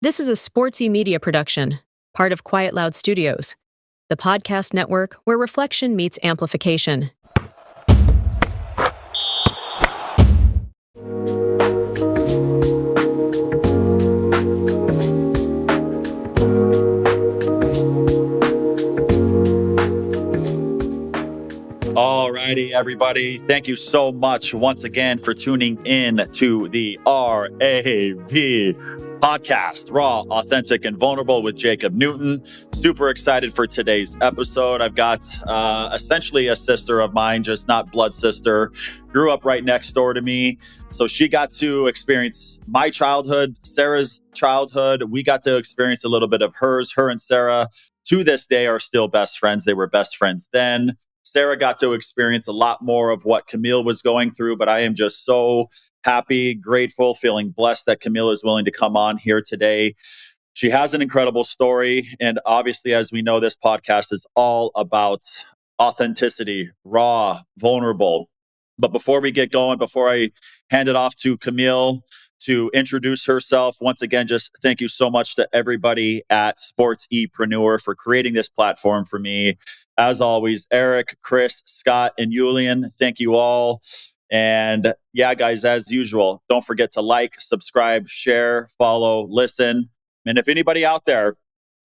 This is a SportsE Media production, part of Quiet Loud Studios, the podcast network where reflection meets amplification. Alrighty, everybody. Thank you so much once again for tuning in to the RAV podcast, Raw, Authentic, and Vulnerable with Jacob Newton. Super excited for today's episode. I've got essentially a sister of mine, just not blood sister, grew up right next door to me. So she got to experience my childhood, Sarah's childhood. We got to experience a little bit of hers. Her and Sarah, to this day, are still best friends. They were best friends then. Sarah got to experience a lot more of what Camille was going through, but I am just so happy, grateful, feeling blessed that Camille is willing to come on here today. She has an incredible story. And obviously, as we know, this podcast is all about authenticity, raw, vulnerable. But before we get going, before I hand it off to Camille to introduce herself, once again, just thank you so much to everybody at SportsEpreneur for creating this platform for me. As always, Eric, Chris, Scott, and Julian, thank you all. And yeah, guys, as usual, don't forget to like, subscribe, share, follow, listen. And if anybody out there,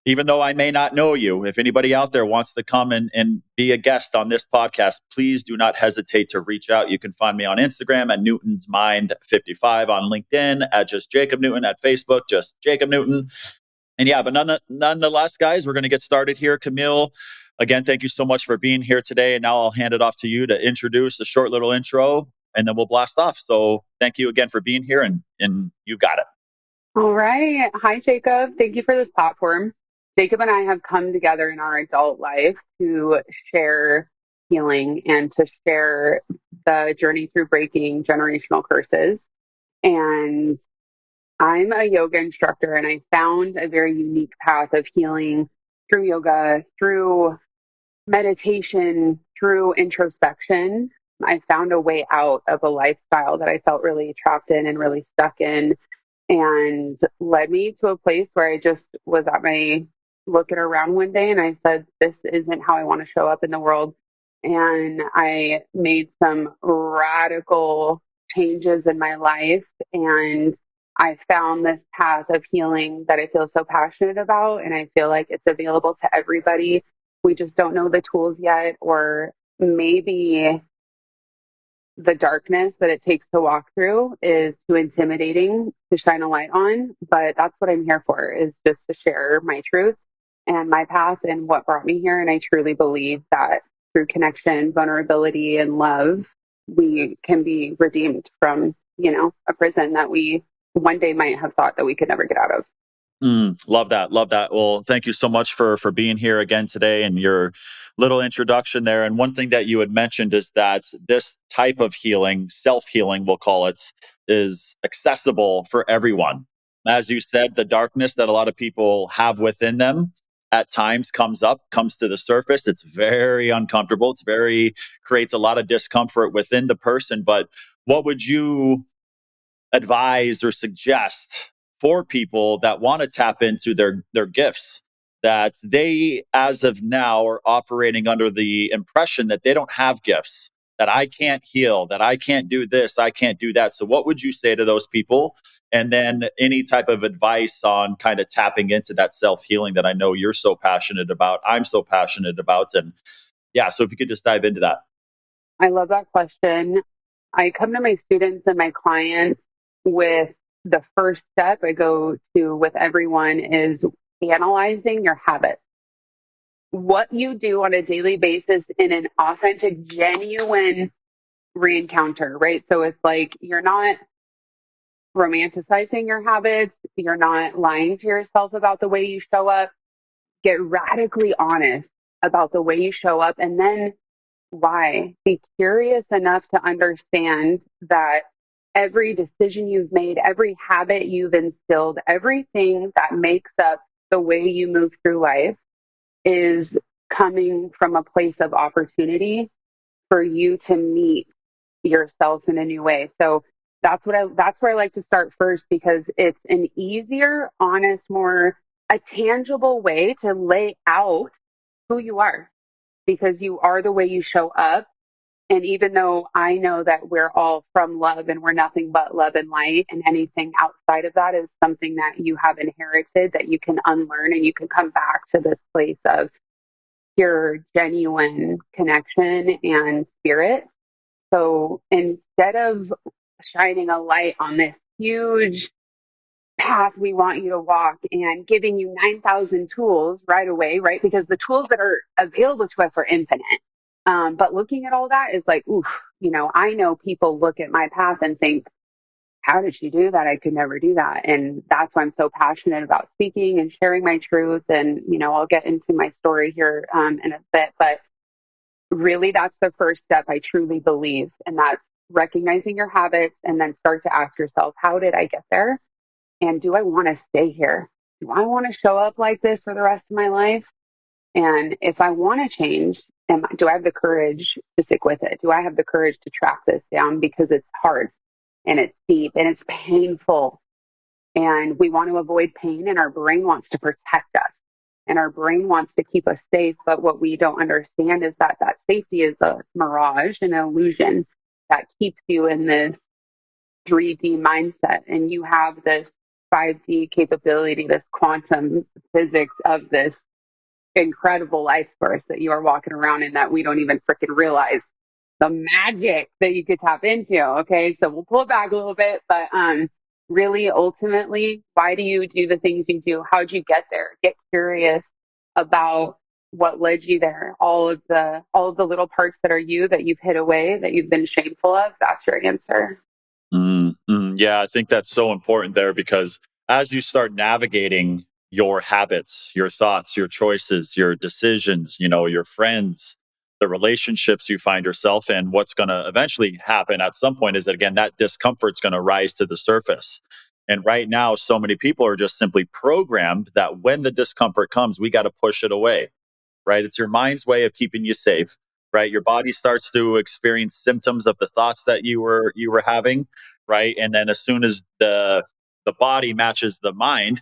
even though I may not know you, if anybody out there wants to come and be a guest on this podcast, please do not hesitate to reach out. You can find me on Instagram at Newton's Mind 55, on LinkedIn at just Jacob Newton, at Facebook, just Jacob Newton. And yeah, but nonetheless, guys, we're going to get started here. Camille, again, thank you so much for being here today. And now I'll hand it off to you to introduce a short little intro, and then we'll blast off. So thank you again for being here, and you got it. All right. Hi, Jacob. Thank you for this platform. Jacob and I have come together in our adult life to share healing and to share the journey through breaking generational curses. And I'm a yoga instructor, and I found a very unique path of healing through yoga, through meditation, through introspection. I found a way out of a lifestyle that I felt really trapped in and really stuck in, and led me to a place where I just was at my looking around one day and I said, this isn't how I want to show up in the world. And I made some radical changes in my life, and I found this path of healing that I feel so passionate about, and I feel like it's available to everybody. We just don't know the tools yet, or maybe the darkness that it takes to walk through is too intimidating to shine a light on. But that's what I'm here for, is just to share my truth and my path and what brought me here. And I truly believe that through connection, vulnerability, and love, we can be redeemed from, a prison that we one day might have thought that we could never get out of. Love that. Love that. Well, thank you so much for being here again today and your little introduction there. And one thing that you had mentioned is that this type of healing, self-healing, we'll call it, is accessible for everyone. As you said, the darkness that a lot of people have within them at times comes to the surface. It's very uncomfortable. Creates a lot of discomfort within the person. But what would you advise or suggest for people that want to tap into their gifts, that they, as of now, are operating under the impression that they don't have gifts, that I can't heal, that I can't do this, I can't do that? So what would you say to those people? And then any type of advice on kind of tapping into that self-healing that I know you're so passionate about, I'm so passionate about. And yeah, so if you could just dive into that. I love that question. I come to my students and my clients with the first step I go to with everyone is analyzing your habits. What you do on a daily basis in an authentic, genuine re-encounter, right? So it's like you're not romanticizing your habits. You're not lying to yourself about the way you show up. Get radically honest about the way you show up. And then why? Be curious enough to understand that every decision you've made, every habit you've instilled, everything that makes up the way you move through life is coming from a place of opportunity for you to meet yourself in a new way. So That's where I like to start first, because it's an easier, honest, more a tangible way to lay out who you are, because you are the way you show up. And even though I know that we're all from love and we're nothing but love and light, and anything outside of that is something that you have inherited that you can unlearn, and you can come back to this place of pure, genuine connection and spirit. So instead of shining a light on this huge path we want you to walk and giving you 9,000 tools right away, right? Because the tools that are available to us are infinite. But looking at all that is like, oof, I know people look at my path and think, how did she do that? I could never do that. And that's why I'm so passionate about speaking and sharing my truth. And, I'll get into my story here in a bit, but really that's the first step, I truly believe. And that's recognizing your habits, and then start to ask yourself, how did I get there? And do I want to stay here? Do I want to show up like this for the rest of my life? And if I want to change, do I have the courage to stick with it? Do I have the courage to track this down? Because it's hard and it's deep and it's painful. And we want to avoid pain, and our brain wants to protect us. And our brain wants to keep us safe. But what we don't understand is that safety is a mirage, an illusion that keeps you in this 3D mindset. And you have this 5D capability, this quantum physics of this incredible life source that you are walking around in, that we don't even freaking realize the magic that you could tap into. Okay. So we'll pull it back a little bit, but really ultimately, why do you do the things you do? How'd you get there? Get curious about what led you there. All of the little parts that are you, that you've hid away, that you've been shameful of. That's your answer. Yeah, I think that's so important there, because as you start navigating your habits, your thoughts, your choices, your decisions, your friends, the relationships you find yourself in, what's going to eventually happen at some point is that, again, that discomfort's going to rise to the surface. And right now, so many people are just simply programmed that when the discomfort comes, we got to push it away, right? It's your mind's way of keeping you safe, right? Your body starts to experience symptoms of the thoughts that you were having, right? And then as soon as the body matches the mind,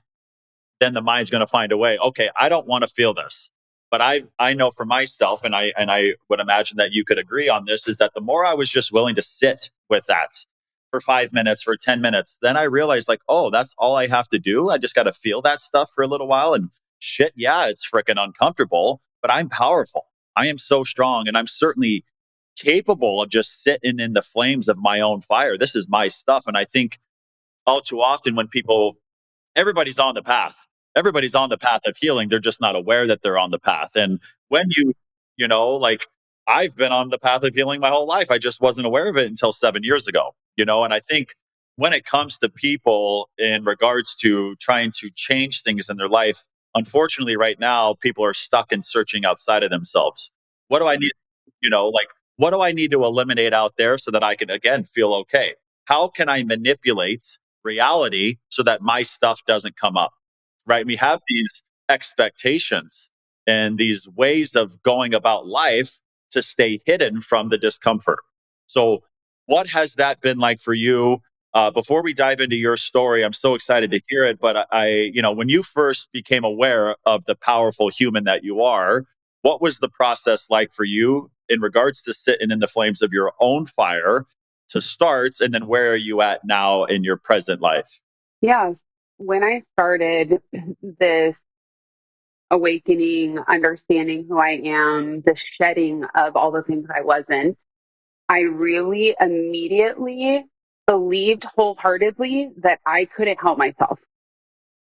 then the mind's going to find a way. Okay, I don't want to feel this, but I know for myself, and I would imagine that you could agree on this, is that the more I was just willing to sit with that for 5 minutes, for 10 minutes, then I realized, like, oh, that's all I have to do. I just got to feel that stuff for a little while, and shit, yeah, it's freaking uncomfortable, but I'm powerful. I am so strong, and I'm certainly capable of just sitting in the flames of my own fire. This is my stuff, and I think all too often when people everybody's on the path. Everybody's on the path of healing. They're just not aware that they're on the path. And when like, I've been on the path of healing my whole life. I just wasn't aware of it until 7 years ago, and I think when it comes to people in regards to trying to change things in their life, unfortunately, right now, people are stuck in searching outside of themselves. What do I need? Like, what do I need to eliminate out there so that I can, again, feel okay? How can I manipulate reality so that my stuff doesn't come up, right? We have these expectations and these ways of going about life to stay hidden from the discomfort. So what has that been like for you? Before we dive into your story, I'm so excited to hear it, but when you first became aware of the powerful human that you are, what was the process like for you in regards to sitting in the flames of your own fire to start, and then where are you at now in your present life? Yes. When I started this awakening, understanding who I am, the shedding of all the things I wasn't, I really immediately believed wholeheartedly that I couldn't help myself.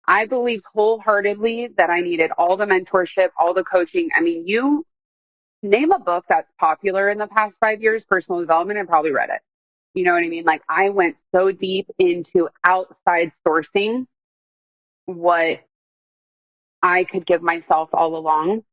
I believed wholeheartedly that I needed all the mentorship, all the coaching. I mean, you name a book that's popular in the past 5 years, personal development, I probably read it. You know what I mean? Like, I went so deep into outside sourcing what I could give myself all along.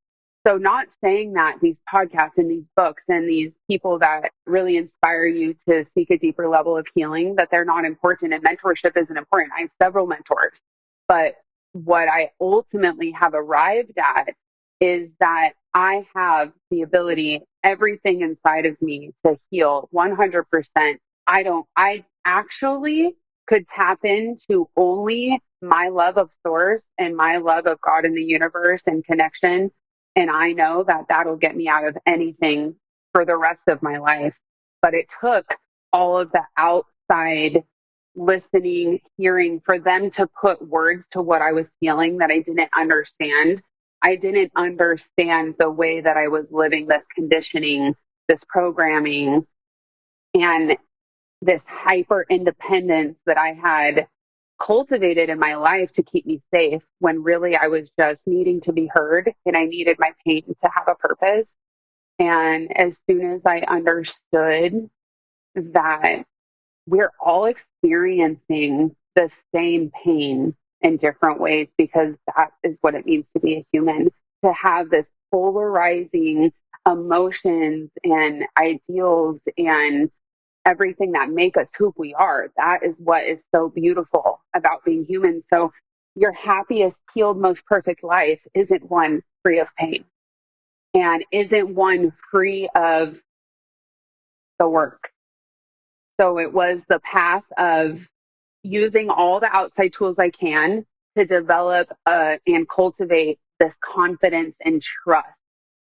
So, not saying that these podcasts and these books and these people that really inspire you to seek a deeper level of healing, that they're not important, and mentorship isn't important. I have several mentors. But what I ultimately have arrived at is that I have the ability, everything inside of me, to heal 100%. I actually could tap into only my love of source and my love of God in the universe and connection. And I know that that'll get me out of anything for the rest of my life. But it took all of the outside listening, hearing for them to put words to what I was feeling that I didn't understand. I didn't understand the way that I was living this conditioning, this programming, and this hyper independence that I had cultivated in my life to keep me safe when really I was just needing to be heard and I needed my pain to have a purpose. And as soon as I understood that we're all experiencing the same pain in different ways, because that is what it means to be a human, to have this polarizing emotions and ideals and everything that make us who we are. That is what is so beautiful about being human. So your happiest, healed, most perfect life isn't one free of pain and isn't one free of the work. So it was the path of using all the outside tools I can to develop and cultivate this confidence and trust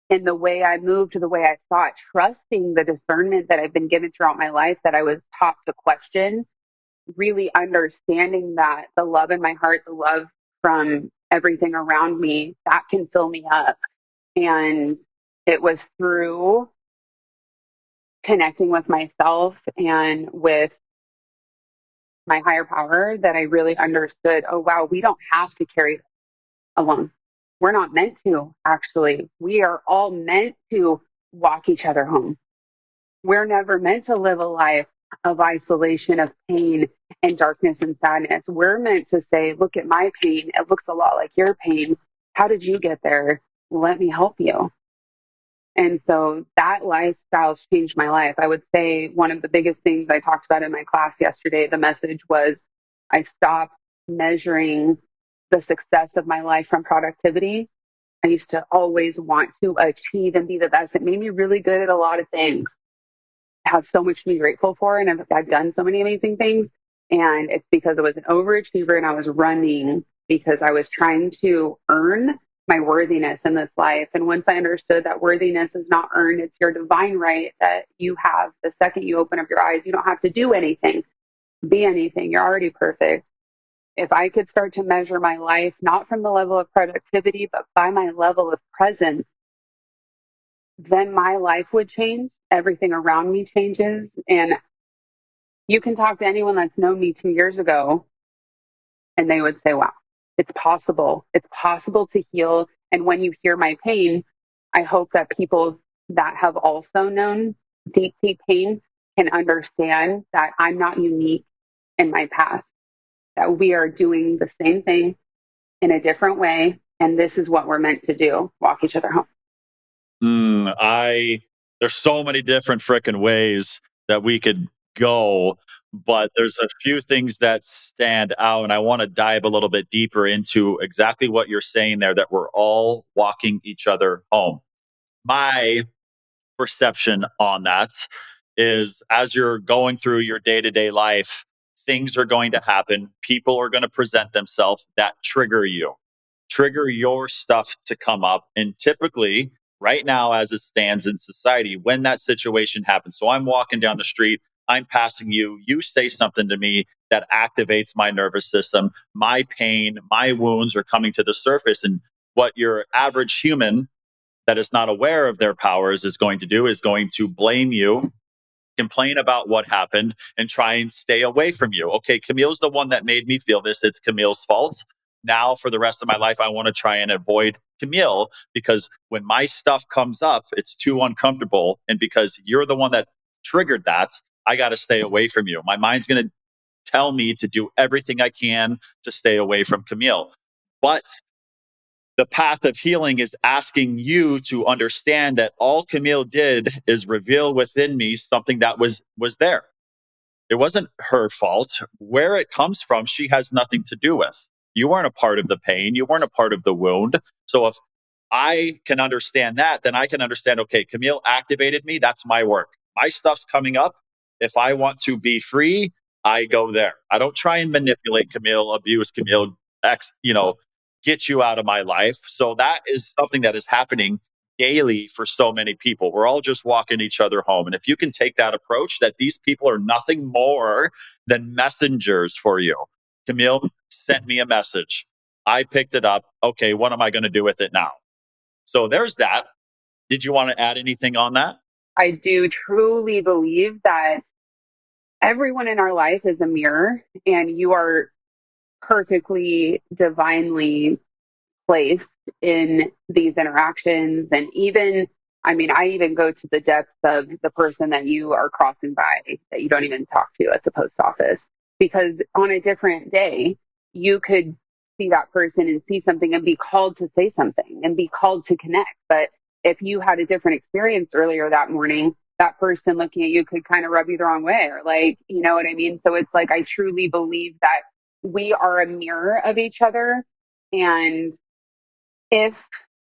in the way I moved, the way I thought, trusting the discernment that I've been given throughout my life that I was taught to question, really understanding that the love in my heart, the love from everything around me, that can fill me up. And it was through connecting with myself and with my higher power that I really understood, oh, wow, we don't have to carry this alone. We're not meant to, actually. We are all meant to walk each other home. We're never meant to live a life of isolation, of pain and darkness and sadness. We're meant to say, look at my pain. It looks a lot like your pain. How did you get there? Let me help you. And so that lifestyle changed my life. I would say one of the biggest things I talked about in my class yesterday, the message was I stopped measuring the success of my life from productivity. I used to always want to achieve and be the best. It made me really good at a lot of things. I have so much to be grateful for, and I've done so many amazing things. And it's because I was an overachiever and I was running because I was trying to earn my worthiness in this life. And once I understood that worthiness is not earned, it's your divine right that you have the second you open up your eyes. You don't have to do anything, be anything. You're already perfect. If I could start to measure my life, not from the level of productivity, but by my level of presence, then my life would change. Everything around me changes. And you can talk to anyone that's known me 2 years ago, and they would say, wow, it's possible. It's possible to heal. And when you hear my pain, I hope that people that have also known deep, deep pain can understand that I'm not unique in my path, that we are doing the same thing in a different way. And this is what we're meant to do, walk each other home. There's so many different freaking ways that we could go, but there's a few things that stand out, and I want to dive a little bit deeper into exactly what you're saying there, that we're all walking each other home. My perception on that is, as you're going through your day-to-day life, things are going to happen. People are going to present themselves that trigger your stuff to come up. And typically, right now, as it stands in society, when that situation happens, so I'm walking down the street, I'm passing you, you say something to me that activates my nervous system, my pain, my wounds are coming to the surface. And what your average human that is not aware of their powers is going to do is going to blame you, complain about what happened, and try and stay away from you. Okay, Camille's the one that made me feel this. It's Camille's fault. Now, for the rest of my life, I want to try and avoid Camille, because when my stuff comes up, it's too uncomfortable. And because you're the one that triggered that, I got to stay away from you. My mind's going to tell me to do everything I can to stay away from Camille. But the path of healing is asking you to understand that all Camille did is reveal within me something that was there. It wasn't her fault. Where it comes from, she has nothing to do with. You weren't a part of the pain. You weren't a part of the wound. So if I can understand that, then I can understand, okay, Camille activated me. That's my work. My stuff's coming up. If I want to be free, I go there. I don't try and manipulate Camille, abuse Camille, get you out of my life. So that is something that is happening daily for so many people. We're all just walking each other home. And if you can take that approach, that these people are nothing more than messengers for you. Camille sent me a message. I picked it up. Okay, what am I going to do with it now? So there's that. Did you want to add anything on that? I do truly believe that everyone in our life is a mirror, and you are perfectly, divinely placed in these interactions. And even, I mean, I even go to the depths of the person that you are crossing by that you don't even talk to at the post office, because on a different day, you could see that person and see something and be called to say something and be called to connect. But if you had a different experience earlier that morning, that person looking at you could kind of rub you the wrong way, or like, you know what I mean? So it's like, I truly believe that we are a mirror of each other. And if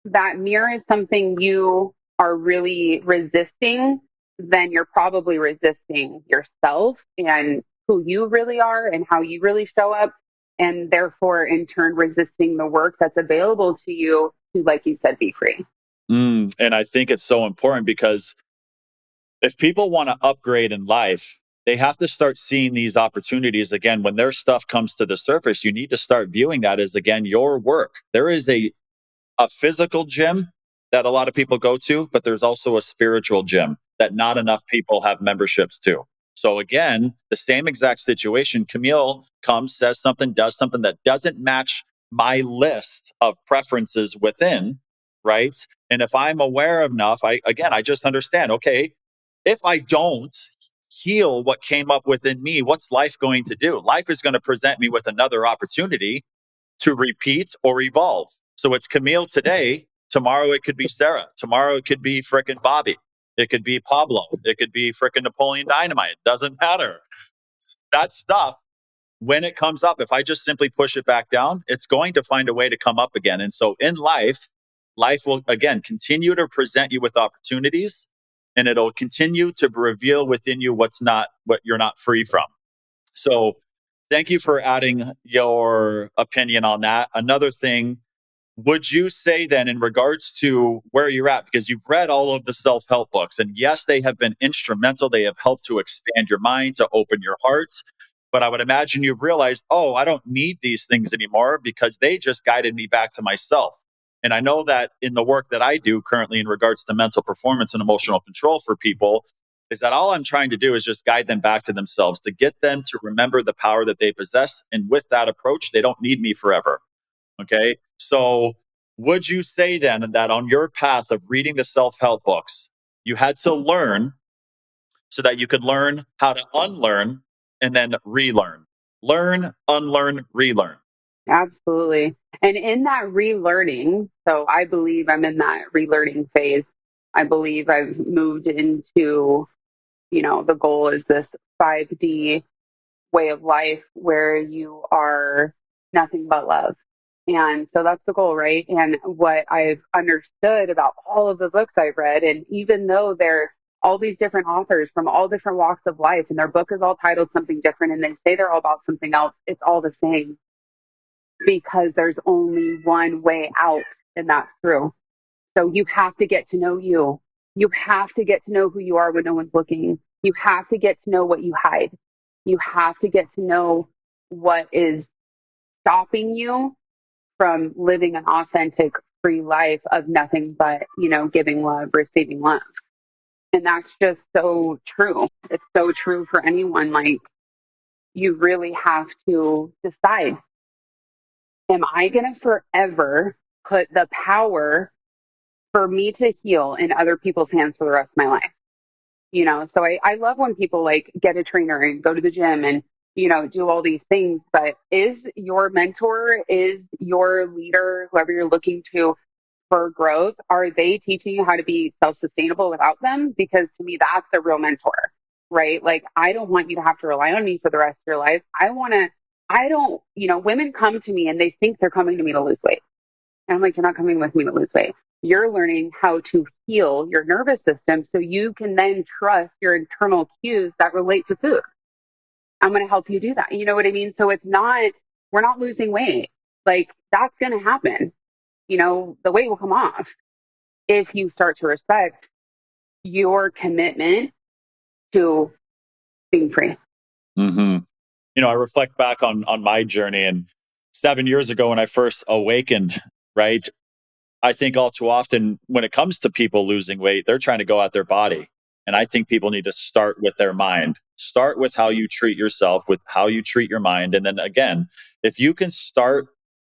that mirror is something you are really resisting, then you're probably resisting yourself and who you really are and how you really show up. And therefore, in turn, resisting the work that's available to you to, like you said, be free. And I think it's so important because if people want to upgrade in life, they have to start seeing these opportunities again. When their stuff comes to the surface, you need to start viewing that as, again, your work. There is a physical gym that a lot of people go to, but there's also a spiritual gym that not enough people have memberships to. So again, the same exact situation. Camille comes, says something, does something that doesn't match my list of preferences within, right? And if I'm aware enough, I just understand, okay, if I don't heal what came up within me, what's life going to do? Life is going to present me with another opportunity to repeat or evolve. So it's Camille today. Tomorrow it could be Sarah. Tomorrow it could be frickin' Bobby. It could be Pablo. It could be frickin' Napoleon Dynamite. Doesn't matter. That stuff, when it comes up, if I just simply push it back down, it's going to find a way to come up again. And so in life, life will again continue to present you with opportunities, and it'll continue to reveal within you what you're not free from. So thank you for adding your opinion on that. Another thing, would you say then, in regards to where you're at, because you've read all of the self-help books, and yes, they have been instrumental. They have helped to expand your mind, to open your heart. But I would imagine you've realized, oh, I don't need these things anymore because they just guided me back to myself. And I know that in the work that I do currently in regards to mental performance and emotional control for people, is that all I'm trying to do is just guide them back to themselves, to get them to remember the power that they possess. And with that approach, they don't need me forever. Okay. So would you say then that on your path of reading the self-help books, you had to learn so that you could learn how to unlearn and then relearn? Learn, unlearn, relearn. Absolutely. And in that relearning, so I believe I'm in that relearning phase. I believe I've moved into, the goal is this 5D way of life where you are nothing but love. And so that's the goal, right? And what I've understood about all of the books I've read, and even though they're all these different authors from all different walks of life, and their book is all titled something different, and they say they're all about something else, it's all the same because there's only one way out, and that's through. So you have to get to know you. You have to get to know who you are when no one's looking. You have to get to know what you hide. You have to get to know what is stopping you from living an authentic, free life of nothing but, giving love, receiving love. And that's just so true. It's so true for anyone. Like, you really have to decide, am I going to forever put the power for me to heal in other people's hands for the rest of my life? So I love when people like get a trainer and go to the gym and, do all these things. But is your mentor, is your leader, whoever you're looking to for growth, are they teaching you how to be self-sustainable without them? Because to me, that's a real mentor, right? Like, I don't want you to have to rely on me for the rest of your life. Women come to me and they think they're coming to me to lose weight. And I'm like, you're not coming with me to lose weight. You're learning how to heal your nervous system so you can then trust your internal cues that relate to food. I'm going to help you do that. You know what I mean? So we're not losing weight. Like that's going to happen. The weight will come off if you start to respect your commitment to being free. Mm-hmm. I reflect back on my journey, and 7 years ago when I first awakened, right? I think all too often when it comes to people losing weight, they're trying to go at their body. And I think people need to start with their mind. Start with how you treat yourself, with how you treat your mind. And then again, if you can start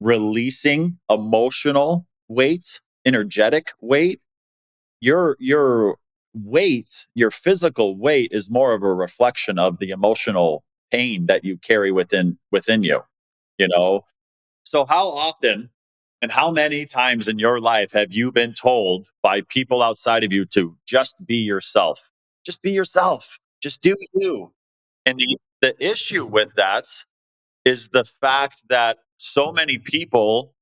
releasing emotional weight, energetic weight, your weight, your physical weight is more of a reflection of the emotional pain that you carry within you, you know? So how often and how many times in your life have you been told by people outside of you to just be yourself? Just be yourself. Just do you. And the issue with that is the fact that so many people,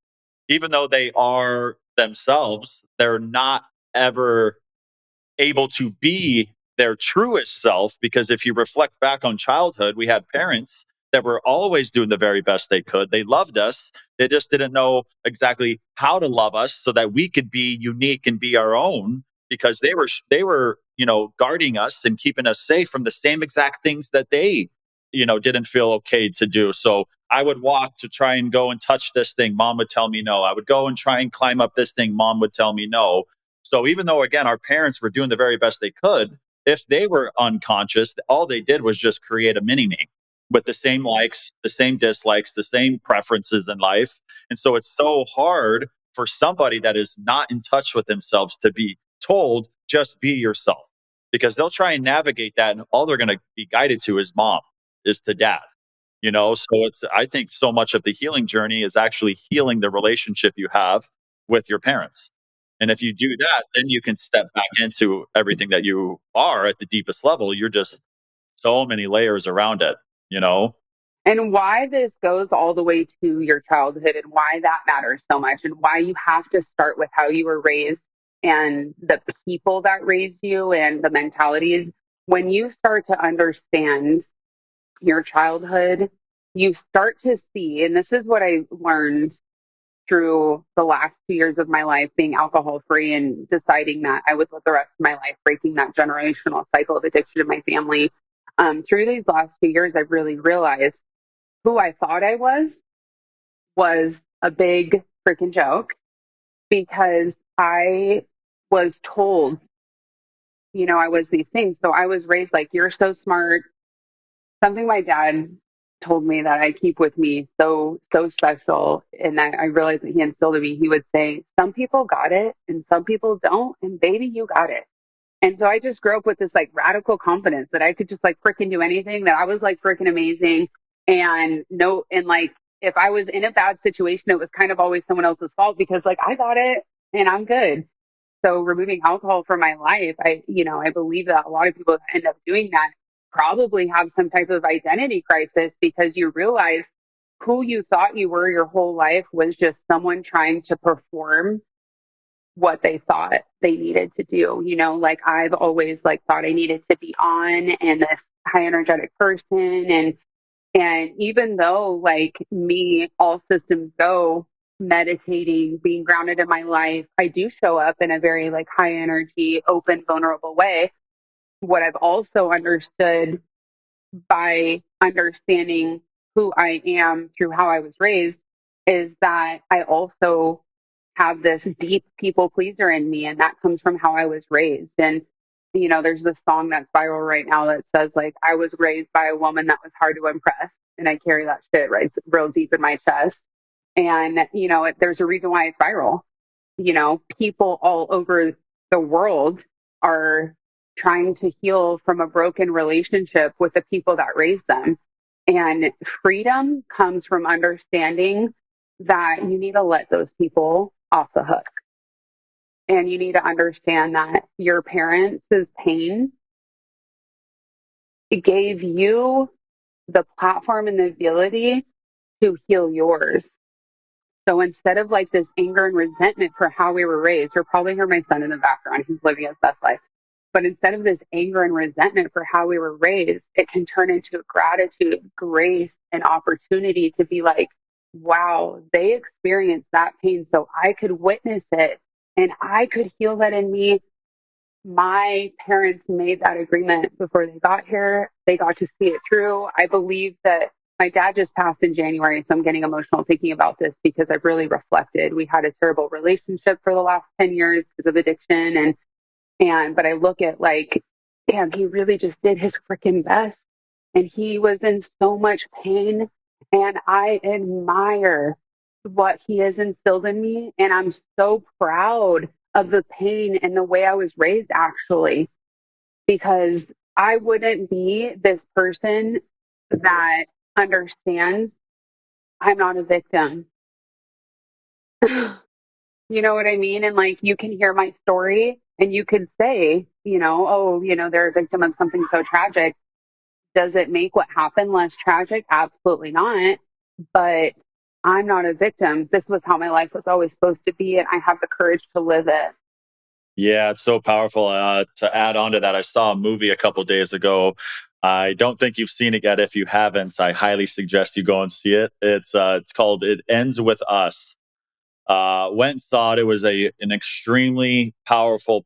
even though they are themselves, they're not ever able to be their truest self. Because if you reflect back on childhood, we had parents that were always doing the very best they could. They loved us. They just didn't know exactly how to love us so that we could be unique and be our own, because they were guarding us and keeping us safe from the same exact things that they didn't feel okay to do. So I would walk to try and go and touch this thing, mom would tell me no. I would go and try and climb up this thing, mom would tell me no. So even though, again, our parents were doing the very best they could, if they were unconscious, all they did was just create a mini me with the same likes, the same dislikes, the same preferences in life. And so it's so hard for somebody that is not in touch with themselves to be told, just be yourself, because they'll try and navigate that. And all they're going to be guided to is mom, is to dad. So I think so much of the healing journey is actually healing the relationship you have with your parents. And if you do that, then you can step back into everything that you are at the deepest level. You're just so many layers around it, you know? And why this goes all the way to your childhood and why that matters so much and why you have to start with how you were raised and the people that raised you and the mentalities. When you start to understand your childhood, you start to see, and this is what I learned through the last 2 years of my life being alcohol free and deciding that I would live the rest of my life breaking that generational cycle of addiction in my family. Through these last 2 years, I've really realized who I thought I was a big freaking joke because I was told, I was these things. So I was raised like, you're so smart. Something my dad told me that I keep with me so, so special. And I realized that he instilled in me. He would say, some people got it and some people don't. And baby, you got it. And so I just grew up with this like radical confidence that I could just like freaking do anything, that I was like freaking amazing. And like if I was in a bad situation, it was kind of always someone else's fault because like I got it and I'm good. So removing alcohol from my life, I believe that a lot of people that end up doing that probably have some type of identity crisis because you realize who you thought you were your whole life was just someone trying to perform what they thought they needed to do. Like I've always like thought I needed to be on and this high energetic person. And even though like me, all systems go, meditating, being grounded in my life, I do show up in a very like high energy, open, vulnerable way. What I've also understood by understanding who I am through how I was raised is that I also have this deep people pleaser in me, and that comes from how I was raised. And there's this song that's viral right now that says like I was raised by a woman that was hard to impress, and I carry that shit right real deep in my chest. And there's a reason why it's viral. People all over the world are trying to heal from a broken relationship with the people that raised them. And freedom comes from understanding that you need to let those people off the hook. And you need to understand that your parents' pain gave you the platform and the ability to heal yours. So instead of like this anger and resentment for how we were raised, you'll probably hear my son in the background. He's living his best life. But instead of this anger and resentment for how we were raised, it can turn into gratitude, grace, and opportunity to be like, wow, they experienced that pain so I could witness it and I could heal that in me. My parents made that agreement before they got here. They got to see it through. I believe that my dad just passed in January, so I'm getting emotional thinking about this because I've really reflected. We had a terrible relationship for the last 10 years because of addiction, but I look at like, damn, he really just did his freaking best. And he was in so much pain. And I admire what he has instilled in me. And I'm so proud of the pain and the way I was raised, actually, because I wouldn't be this person that understands I'm not a victim. You know what I mean? And like, you can hear my story and you could say, oh, they're a victim of something so tragic. Does it make what happened less tragic? Absolutely not. But I'm not a victim. This was how my life was always supposed to be. And I have the courage to live it. Yeah, it's so powerful. To add on to that, I saw a movie a couple days ago. I don't think you've seen it yet. If you haven't, I highly suggest you go and see it. It's called "It Ends with Us." Went and saw it. It was an extremely powerful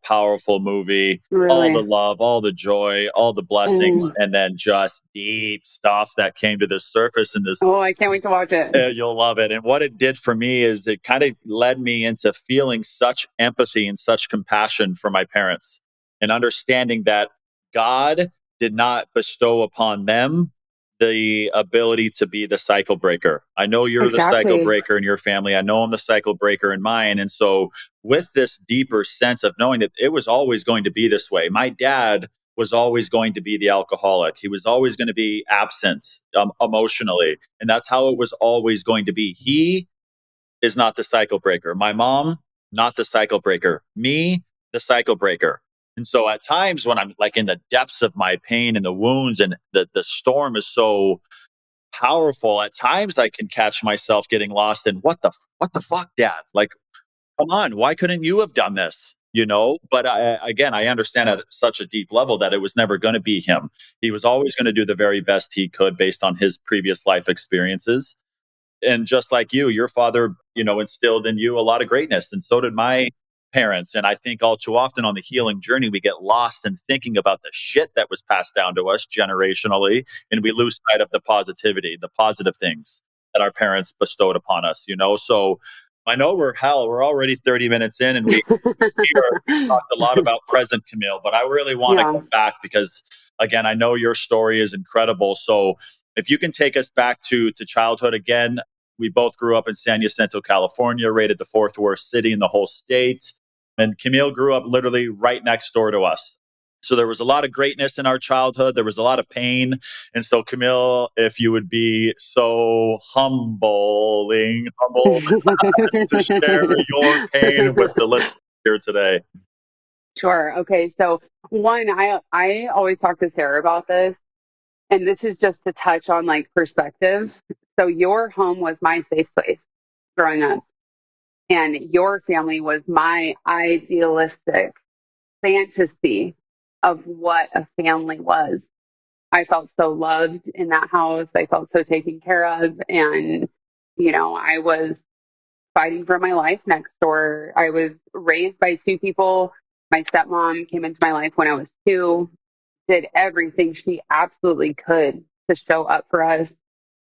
movie. All the Really. love, all the joy, all the blessings, Mm. and then just deep stuff that came to the surface in this. Oh, I can't wait to watch it. You'll love it. And what it did for me is it kind of led me into feeling such empathy and such compassion for my parents and understanding that God did not bestow upon them the ability to be the cycle breaker. I know you're the cycle Exactly. breaker in your family. I know I'm the cycle breaker in mine. And so, with this deeper sense of knowing that it was always going to be this way, my dad was always going to be the alcoholic. He was always going to be absent emotionally. And that's how it was always going to be. He is not the cycle breaker. My mom, not the cycle breaker. Me, the cycle breaker. And so at times when I'm like in the depths of my pain and the wounds and the storm is so powerful, at times I can catch myself getting lost in what the fuck, dad? Like, come on, why couldn't you have done this? But again, I understand at such a deep level that it was never going to be him. He was always going to do the very best he could based on his previous life experiences. And just like you, your father, instilled in you a lot of greatness. And so did my parents. And I think all too often on the healing journey, we get lost in thinking about the shit that was passed down to us generationally. And we lose sight of the positivity, the positive things that our parents bestowed upon us. So I know we're already 30 minutes in and we talked a lot about present, Camille, but I really want to Yeah. go back because, again, I know your story is incredible. So if you can take us back to childhood again, we both grew up in San Jacinto, California, rated the fourth worst city in the whole state. And Camille grew up literally right next door to us. So there was a lot of greatness in our childhood. There was a lot of pain. And so, Camille, if you would be so humble to share your pain with the listeners here today. Sure. Okay. So one, I always talk to Sarah about this, and this is just to touch on like perspective. So your home was my safe space growing up, and your family was my idealistic fantasy of what a family was. I felt so loved in that house. I felt so taken care of, and I was fighting for my life next door. I was raised by two people. My stepmom came into my life when I was 2, did everything she absolutely could to show up for us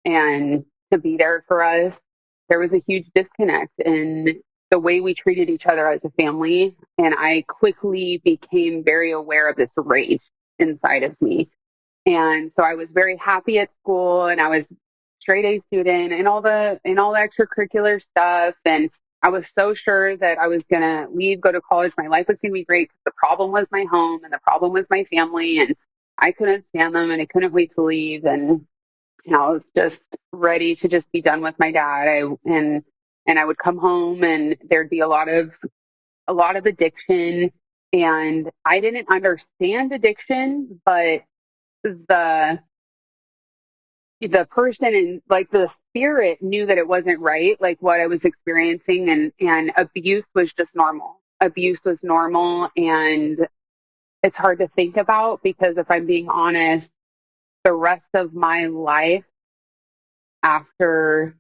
and to be there for us. There was a huge disconnect in the way we treated each other as a family. And I quickly became very aware of this rage inside of me. And so I was very happy at school and I was straight A student and all the extracurricular stuff. And I was so sure that I was going to leave, go to college. My life was going to be great because the problem was my home and the problem was my family. And I couldn't stand them and I couldn't wait to leave. And I was just ready to just be done with my dad. And I would come home and there'd be a lot of addiction. And I didn't understand addiction, but the person and like the spirit knew that it wasn't right, like what I was experiencing, and abuse was just normal. Abuse was normal, and it's hard to think about because if I'm being honest, the rest of my life after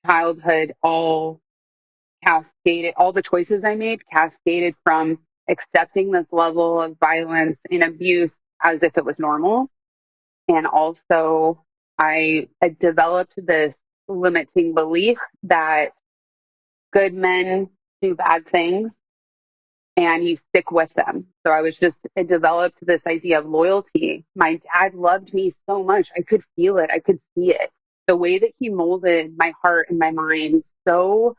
childhood all cascaded, all the choices I made cascaded from accepting this level of violence and abuse as if it was normal. And also, I had developed this limiting belief that good men do bad things and you stick with them. So I developed this idea of loyalty. My dad loved me so much. I could feel it, I could see it. The way that he molded my heart and my mind so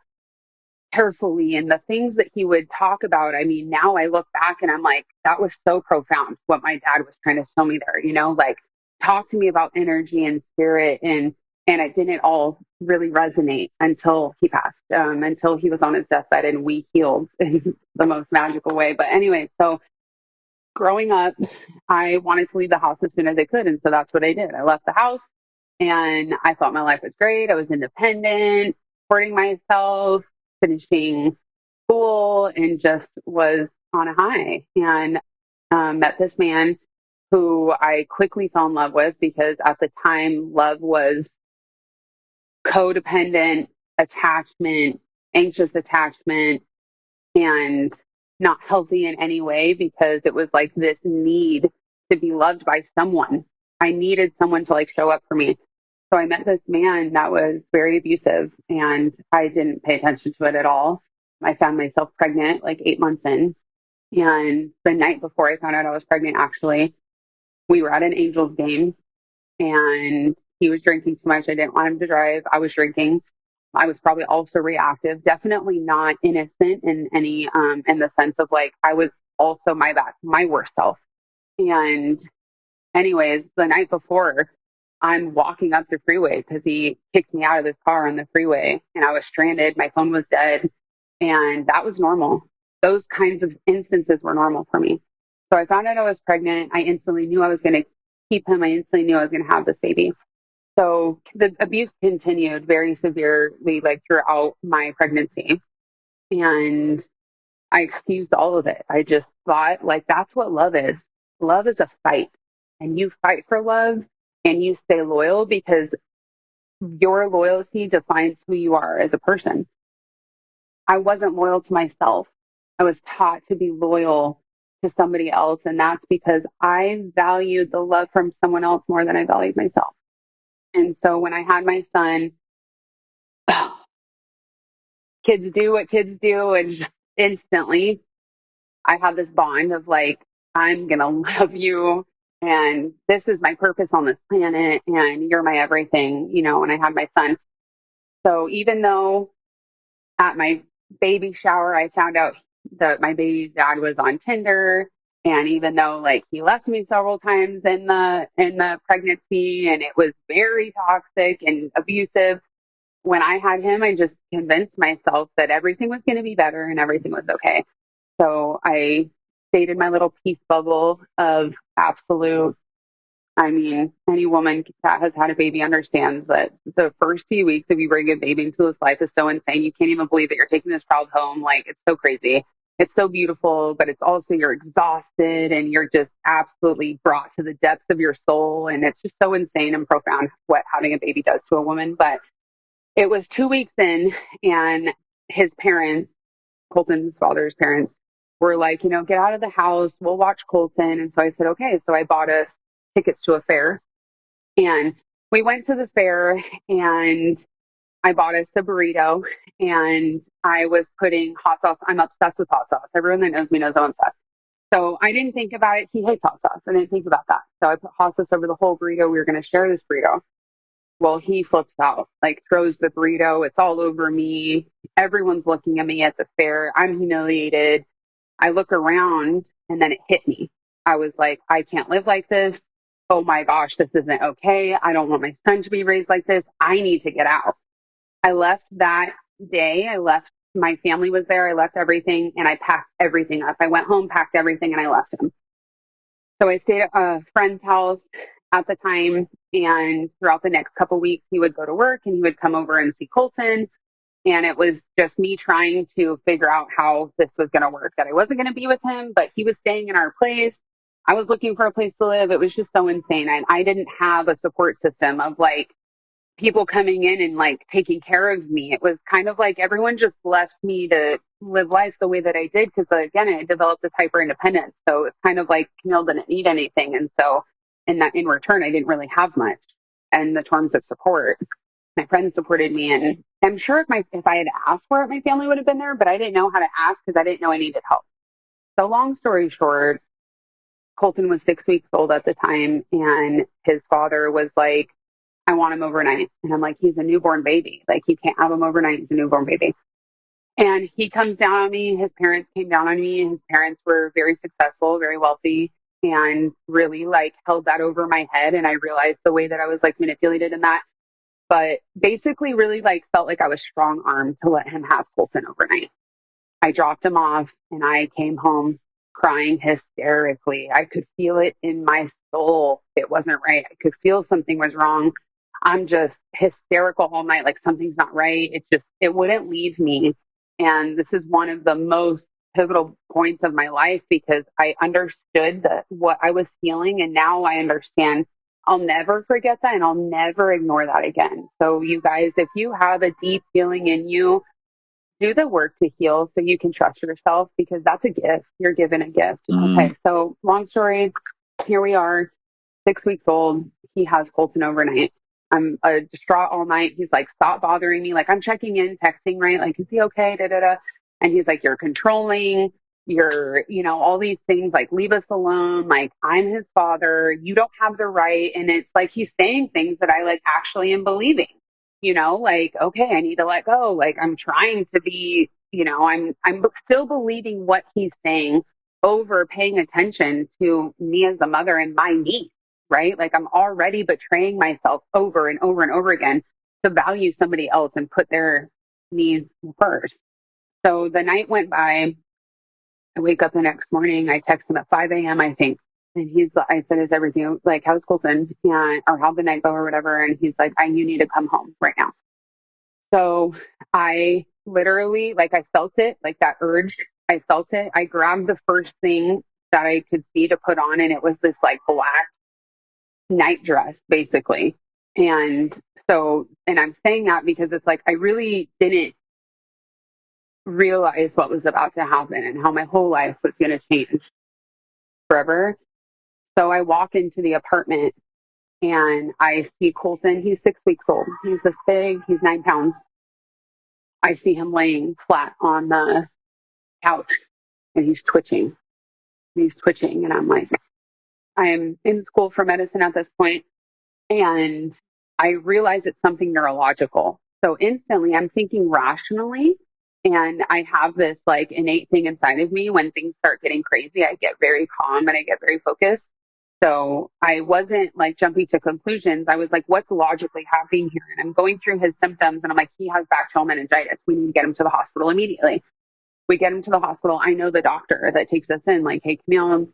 carefully and the things that he would talk about. I mean, now I look back and I'm like, that was so profound what my dad was trying to show me there, like talk to me about energy and spirit and it didn't all really resonate until he passed, until he was on his deathbed and we healed in the most magical way. But anyway, so growing up, I wanted to leave the house as soon as I could. And so that's what I did. I left the house and I thought my life was great. I was independent, supporting myself, finishing school, and just was on a high. And met this man who I quickly fell in love with because at the time, love was codependent attachment, anxious attachment, and not healthy in any way because it was like this need to be loved by someone. I needed someone to like show up for me. So I met this man that was very abusive and I didn't pay attention to it at all. I found myself pregnant like 8 months in. And the night before I found out I was pregnant, actually, we were at an Angels game and he was drinking too much. I didn't want him to drive. I was drinking. I was probably also reactive, definitely not innocent in any, in the sense of like, I was also my worst self. And anyways, the night before, I'm walking up the freeway because he kicked me out of his car on the freeway and I was stranded. My phone was dead. And that was normal. Those kinds of instances were normal for me. So I found out I was pregnant. I instantly knew I was going to keep him. I instantly knew I was going to have this baby. So the abuse continued very severely, like throughout my pregnancy. And I excused all of it. I just thought, like, that's what love is. Love is a fight. And you fight for love and you stay loyal because your loyalty defines who you are as a person. I wasn't loyal to myself. I was taught to be loyal to somebody else. And that's because I valued the love from someone else more than I valued myself. And so when I had my son, kids do what kids do. And just instantly, I had this bond of like, I'm going to love you. And this is my purpose on this planet. And you're my everything, when I had my son. So even though at my baby shower, I found out that my baby's dad was on Tinder. And even though like he left me several times in the pregnancy and it was very toxic and abusive, when I had him, I just convinced myself that everything was going to be better and everything was okay. So I stayed in my little peace bubble of absolute. I mean, any woman that has had a baby understands that the first few weeks of you bring a baby into this life is so insane. You can't even believe that you're taking this child home. Like, it's so crazy. It's so beautiful, but it's also you're exhausted and you're just absolutely brought to the depths of your soul. And it's just so insane and profound what having a baby does to a woman. But it was 2 weeks in, and his parents, Colton's father's parents, were like, get out of the house. We'll watch Colton. And so I said, okay. So I bought us tickets to a fair. And we went to the fair and I bought us a burrito and I was putting hot sauce. I'm obsessed with hot sauce. Everyone that knows me knows I'm obsessed. So I didn't think about it. He hates hot sauce. I didn't think about that. So I put hot sauce over the whole burrito. We were going to share this burrito. Well, he flips out, like throws the burrito. It's all over me. Everyone's looking at me at the fair. I'm humiliated. I look around and then it hit me. I was like, I can't live like this. Oh my gosh, this isn't okay. I don't want my son to be raised like this. I need to get out. I left that day. My family was there. I left everything and I packed everything up. I went home, packed everything, and I left him. So I stayed at a friend's house at the time. And throughout the next couple of weeks, he would go to work and he would come over and see Colton. And it was just me trying to figure out how this was going to work, that I wasn't going to be with him, but he was staying in our place. I was looking for a place to live. It was just so insane. And I didn't have a support system of like people coming in and like taking care of me. It was kind of like everyone just left me to live life the way that I did. Cause again, I developed this hyper independence. So it's kind of like Camille didn't need anything. And so in return, I didn't really have much in the terms of support. My friends supported me, and I'm sure if I had asked for it, my family would have been there, but I didn't know how to ask because I didn't know I needed help. So long story short, Colton was 6 weeks old at the time, and his father was like, I want him overnight. And I'm like, he's a newborn baby. Like, you can't have him overnight. He's a newborn baby. And he comes down on me. His parents came down on me. His parents were very successful, very wealthy, and really like held that over my head. And I realized the way that I was like manipulated in that. But basically, really like felt like I was strong armed to let him have Colton overnight. I dropped him off and I came home crying hysterically. I could feel it in my soul. It wasn't right. I could feel something was wrong. I'm just hysterical all night, like something's not right. It wouldn't leave me. And this is one of the most pivotal points of my life because I understood what I was feeling. And now I understand I'll never forget that and I'll never ignore that again. So, you guys, if you have a deep feeling in you, do the work to heal so you can trust yourself because that's a gift. You're given a gift. Okay. So, long story, here we are, 6 weeks old. He has Colton overnight. I'm distraught all night. He's like, stop bothering me. Like, I'm checking in, texting, right? Like, is he okay? Da, da, da. And he's like, you're controlling. You're, all these things like, leave us alone. Like, I'm his father. You don't have the right. And it's like, he's saying things that I like actually am believing, like, okay, I need to let go. Like, I'm trying to be, I'm still believing what he's saying over paying attention to me as a mother and my needs, right? Like, I'm already betraying myself over and over and over again to value somebody else and put their needs first. So the night went by. I wake up the next morning. I text him at 5 a.m., I think. And I said, is everything like, how's Colton? Yeah, or how'd the night go or whatever? And he's like, you need to come home right now. So I literally, like, I felt it, like that urge. I felt it. I grabbed the first thing that I could see to put on. And it was this like black night dress, basically. And I'm saying that because it's like, I really didn't realize what was about to happen and how my whole life was going to change forever. So I walk into the apartment and I see Colton. He's 6 weeks old. He's this big. He's 9 pounds. I see him laying flat on the couch and he's twitching. And I'm like, I'm in school for medicine at this point, and I realize it's something neurological. So instantly I'm thinking rationally, and I have this like innate thing inside of me. When things start getting crazy, I get very calm and I get very focused. So I wasn't like jumping to conclusions. I was like, what's logically happening here? And I'm going through his symptoms and I'm like, he has bacterial meningitis. We need to get him to the hospital immediately. We get him to the hospital. I know the doctor that takes us in, like, hey, Camille.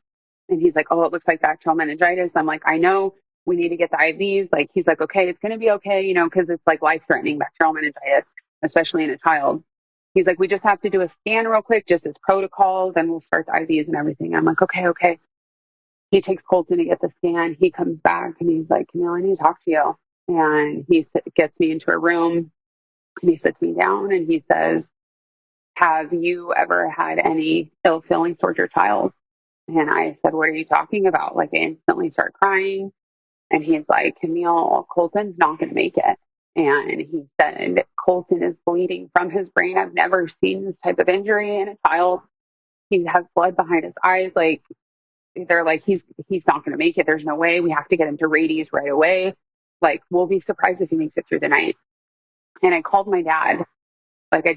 And he's like, oh, it looks like bacterial meningitis. I'm like, I know, we need to get the IVs. Like, he's like, okay, it's going to be okay, because it's like life-threatening bacterial meningitis, especially in a child. He's like, we just have to do a scan real quick, just as protocol. Then we'll start the IVs and everything. I'm like, okay. He takes Colton to get the scan. He comes back and he's like, Camille, I need to talk to you. And he gets me into a room and he sits me down and he says, have you ever had any ill feelings towards your child? And I said, what are you talking about? Like, I instantly start crying. And he's like, Camille, Colton's not going to make it. And he said, Colton is bleeding from his brain. I've never seen this type of injury in a child. He has blood behind his eyes. Like, they're like, he's not going to make it. There's no way. We have to get him to radies right away. Like, we'll be surprised if he makes it through the night. And I called my dad. Like, I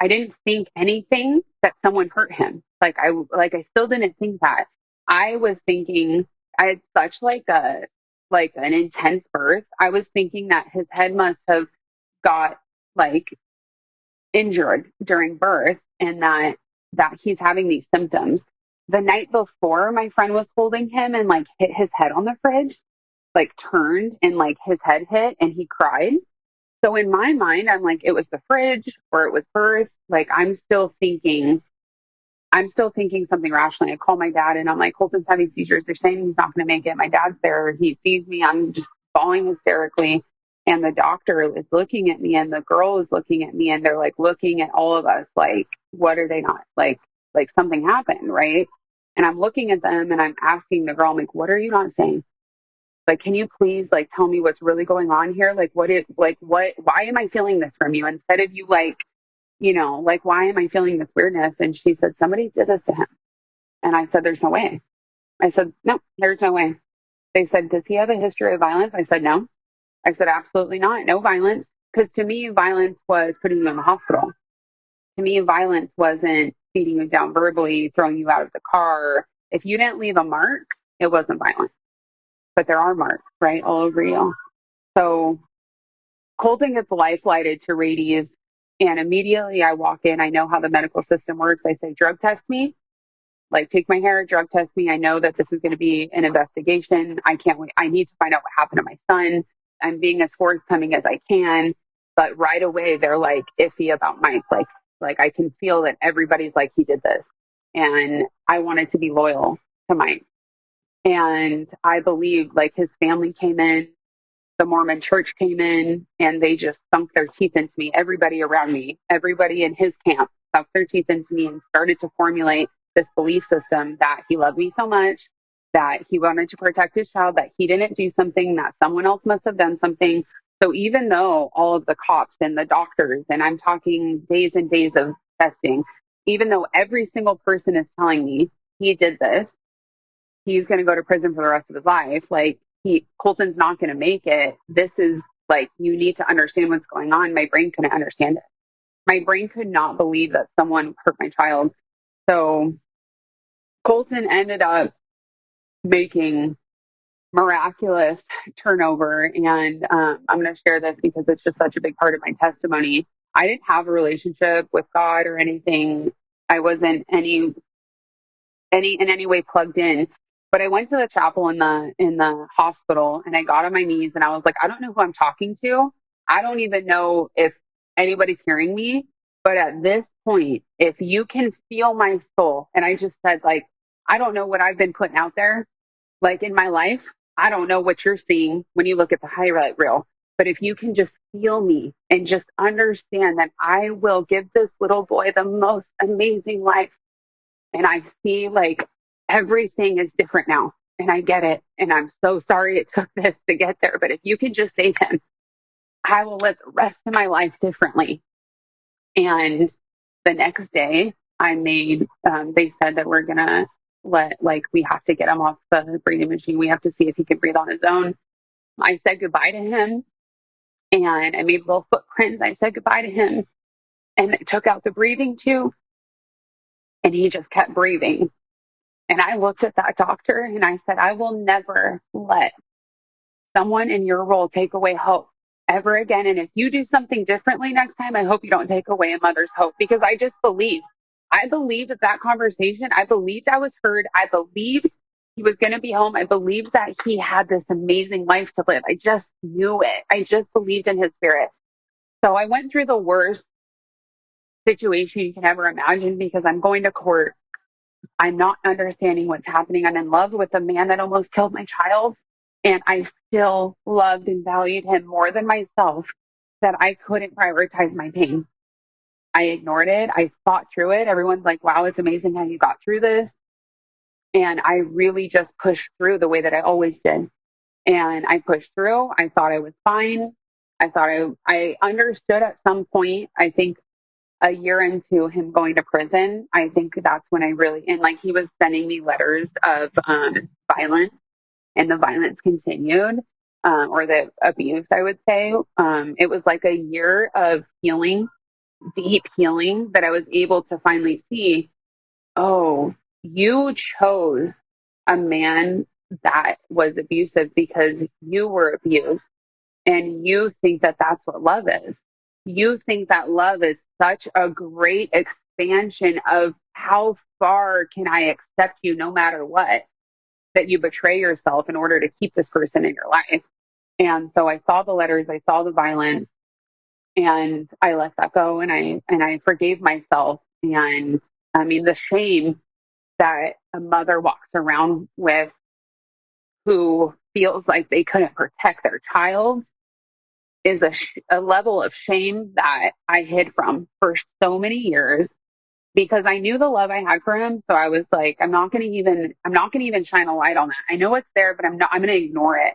didn't think anything that someone hurt him. I still didn't think that. I was thinking I had such an intense birth. I was thinking that his head must have got like injured during birth and that he's having these symptoms. The night before, my friend was holding him and like hit his head on the fridge, like turned and like his head hit and he cried. So in my mind, I'm like, it was the fridge or it was birth. Like, I'm still thinking I'm still thinking something rationally. I call my dad and I'm like, Colton's having seizures. They're saying he's not going to make it. My dad's there. He sees me. I'm just bawling hysterically. And the doctor is looking at me and the girl is looking at me and they're like looking at all of us like, what are they not like something happened, right? And I'm looking at them and I'm asking the girl, I'm like, what are you not saying? Like, can you please like tell me what's really going on here? Like, why am I feeling this from you? Instead of you like, like, why am I feeling this weirdness? And she said, somebody did this to him. And I said, there's no way. I said, no, there's no way. They said, does he have a history of violence? I said, no. I said, absolutely not. No violence. Because to me, violence was putting you in the hospital. To me, violence wasn't beating you down verbally, throwing you out of the car. If you didn't leave a mark, it wasn't violent. But there are marks, right, all over you. So Colton gets life flighted to Rady's, and immediately I walk in. I know how the medical system works. I say, drug test me. Like, take my hair, drug test me. I know that this is going to be an investigation. I can't wait. I need to find out what happened to my son. I'm being as forthcoming as I can. But right away, they're like iffy about Mike. Like I can feel that everybody's like, he did this. And I wanted to be loyal to Mike. And I believe like his family came in, the Mormon church came in, and they just sunk their teeth into me. Everybody around me, everybody in his camp sunk their teeth into me and started to formulate this belief system that he loved me so much, that he wanted to protect his child, that he didn't do something, that someone else must have done something. So even though all of the cops and the doctors, and I'm talking days and days of testing, even though every single person is telling me he did this, he's going to go to prison for the rest of his life. Like, Colton's not going to make it. This is like, you need to understand what's going on. My brain couldn't understand it. My brain could not believe that someone hurt my child. So Colton ended up making miraculous turnover. And I'm going to share this because it's just such a big part of my testimony. I didn't have a relationship with God or anything. I wasn't in any way plugged in. But I went to the chapel in the hospital and I got on my knees and I was like, I don't know who I'm talking to. I don't even know if anybody's hearing me. But at this point, if you can feel my soul, and I just said, like, I don't know what I've been putting out there, like in my life. I don't know what you're seeing when you look at the highlight reel. But if you can just feel me and just understand that I will give this little boy the most amazing life. And I see like everything is different now. And I get it. And I'm so sorry it took this to get there. But if you can just say to him, I will live the rest of my life differently. And the next day I made, they said that we're going to we have to get him off the breathing machine. We have to see if he can breathe on his own. I said goodbye to him and I made little footprints. I said goodbye to him and I took out the breathing tube and he just kept breathing. And I looked at that doctor and I said, I will never let someone in your role take away hope ever again. And if you do something differently next time, I hope you don't take away a mother's hope, because I just believed. I believed that conversation. I believed I was heard. I believed he was going to be home. I believed that he had this amazing life to live. I just knew it. I just believed in his spirit. So I went through the worst situation you can ever imagine because I'm going to court. I'm not understanding what's happening. I'm in love with a man that almost killed my child. And I still loved and valued him more than myself, that I couldn't prioritize my pain. I ignored it. I fought through it. Everyone's like, wow, it's amazing how you got through this. And I really just pushed through the way that I always did. And I pushed through. I thought I was fine. I thought I understood at some point, I think a year into him going to prison, I think that's when I really, and like he was sending me letters of violence, and the violence continued, or the abuse, I would say. It was like a year of healing, deep healing, that I was able to finally see, oh, you chose a man that was abusive because you were abused, and you think that that's what love is. You think that love is such a great expansion of how far can I accept you no matter what, that you betray yourself in order to keep this person in your life. And so I saw the letters, I saw the violence, and I let that go, and I forgave myself. And I mean, the shame that a mother walks around with who feels like they couldn't protect their child is a level of shame that I hid from for so many years because I knew the love I had for him. So I was like, I'm not going to even shine a light on that. I know it's there, but I'm going to ignore it.